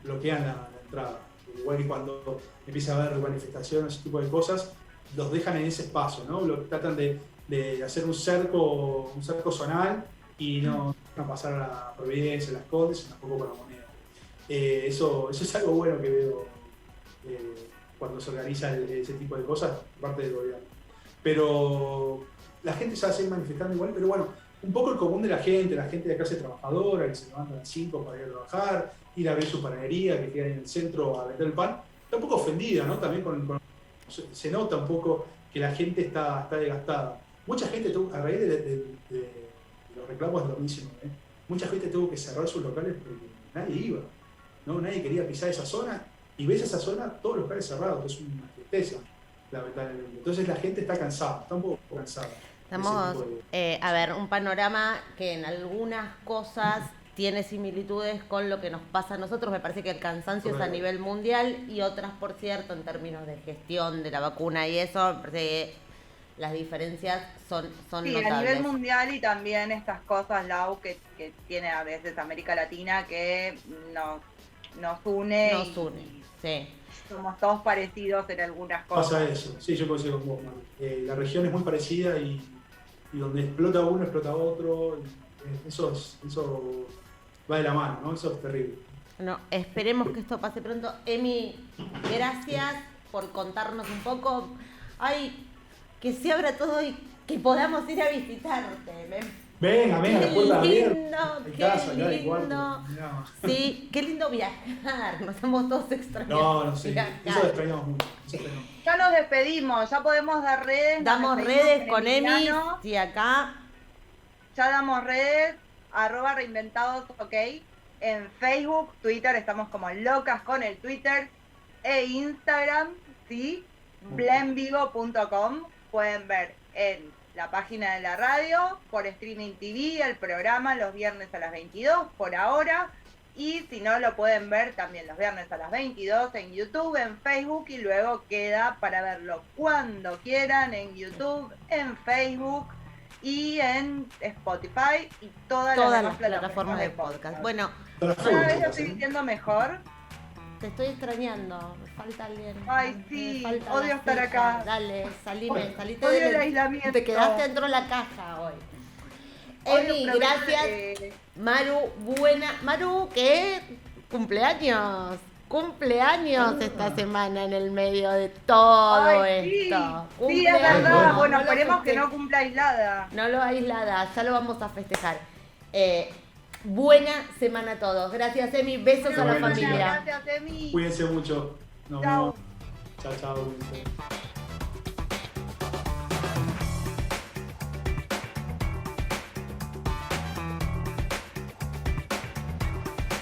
bloquean la entrada. Igual que cuando empieza a haber manifestaciones, ese tipo de cosas, los dejan en ese espacio, ¿no? Tratan de hacer un cerco zonal y no pasar a la Providencia, a las Condes, tampoco con la Moneda. Eso es algo bueno que veo cuando se organiza ese tipo de cosas por parte del gobierno. Pero la gente se va a seguir manifestando igual, pero bueno, un poco el común de la gente de clase trabajadora, que se levantan a las 5 para ir a trabajar, ir a abrir su panadería que queda en el centro a vender el pan, está un poco ofendida, ¿no? También se nota un poco que la gente está desgastada. Mucha gente, a raíz de los reclamos del 2019, mucha gente tuvo que cerrar sus locales porque nadie iba, ¿no? Nadie quería pisar esa zona y ves esa zona, todos los lugares cerrados, que es una tristeza, lamentablemente. Entonces la gente está cansada, está un poco cansada. Estamos, a ver, un panorama que en algunas cosas tiene similitudes con lo que nos pasa a nosotros. Me parece que el cansancio es a nivel mundial y otras, por cierto, en términos de gestión de la vacuna y eso, me parece que las diferencias son Sí, notables. a nivel mundial y también estas cosas, Lau, que tiene a veces América Latina que nos une. Nos une, sí. Somos todos parecidos en algunas cosas. Pasa eso, sí, yo coincido con vos, Manu. La región es muy parecida y donde explota uno, explota otro. Eso va de la mano, ¿no? Eso es terrible. Bueno, esperemos que esto pase pronto. Emi, gracias por contarnos un poco. Ay, que se abra todo y que podamos ir a visitarte. Venga, la puerta abierta. Qué Casa, lindo. Sí, qué lindo viajar. Nos hemos todos extrañado. No, sí. Eso extrañamos mucho. Ya nos despedimos, ya podemos dar redes. Damos redes con Emi. Sí, acá. Ya damos redes, @reinventados, ok. En Facebook, Twitter, estamos como locas con el Twitter. E Instagram, sí. blenvivo.com. Pueden ver en la página de la radio, por Streaming TV, el programa los viernes a las 22 por ahora, y si no lo pueden ver también los viernes a las 22 en YouTube, en Facebook, y luego queda para verlo cuando quieran en YouTube, en Facebook y en Spotify y todas las plataformas de podcast. Bueno, cada vez lo estoy diciendo mejor. Te estoy extrañando, me falta alguien. Ay, sí, odio estar acá. Dale, salite odio el aislamiento. Te quedaste dentro de la caja hoy. Emi, gracias. Maru, ¿qué? Cumpleaños esta semana en el medio de todo esto. Sí, es verdad. Bueno, esperemos que no cumpla aislada. No lo aislada, ya lo vamos a festejar. Buena semana a todos. Gracias, Emi. Besos a la familia. Gracias, Emi. Cuídense mucho. Nos vemos. Chao.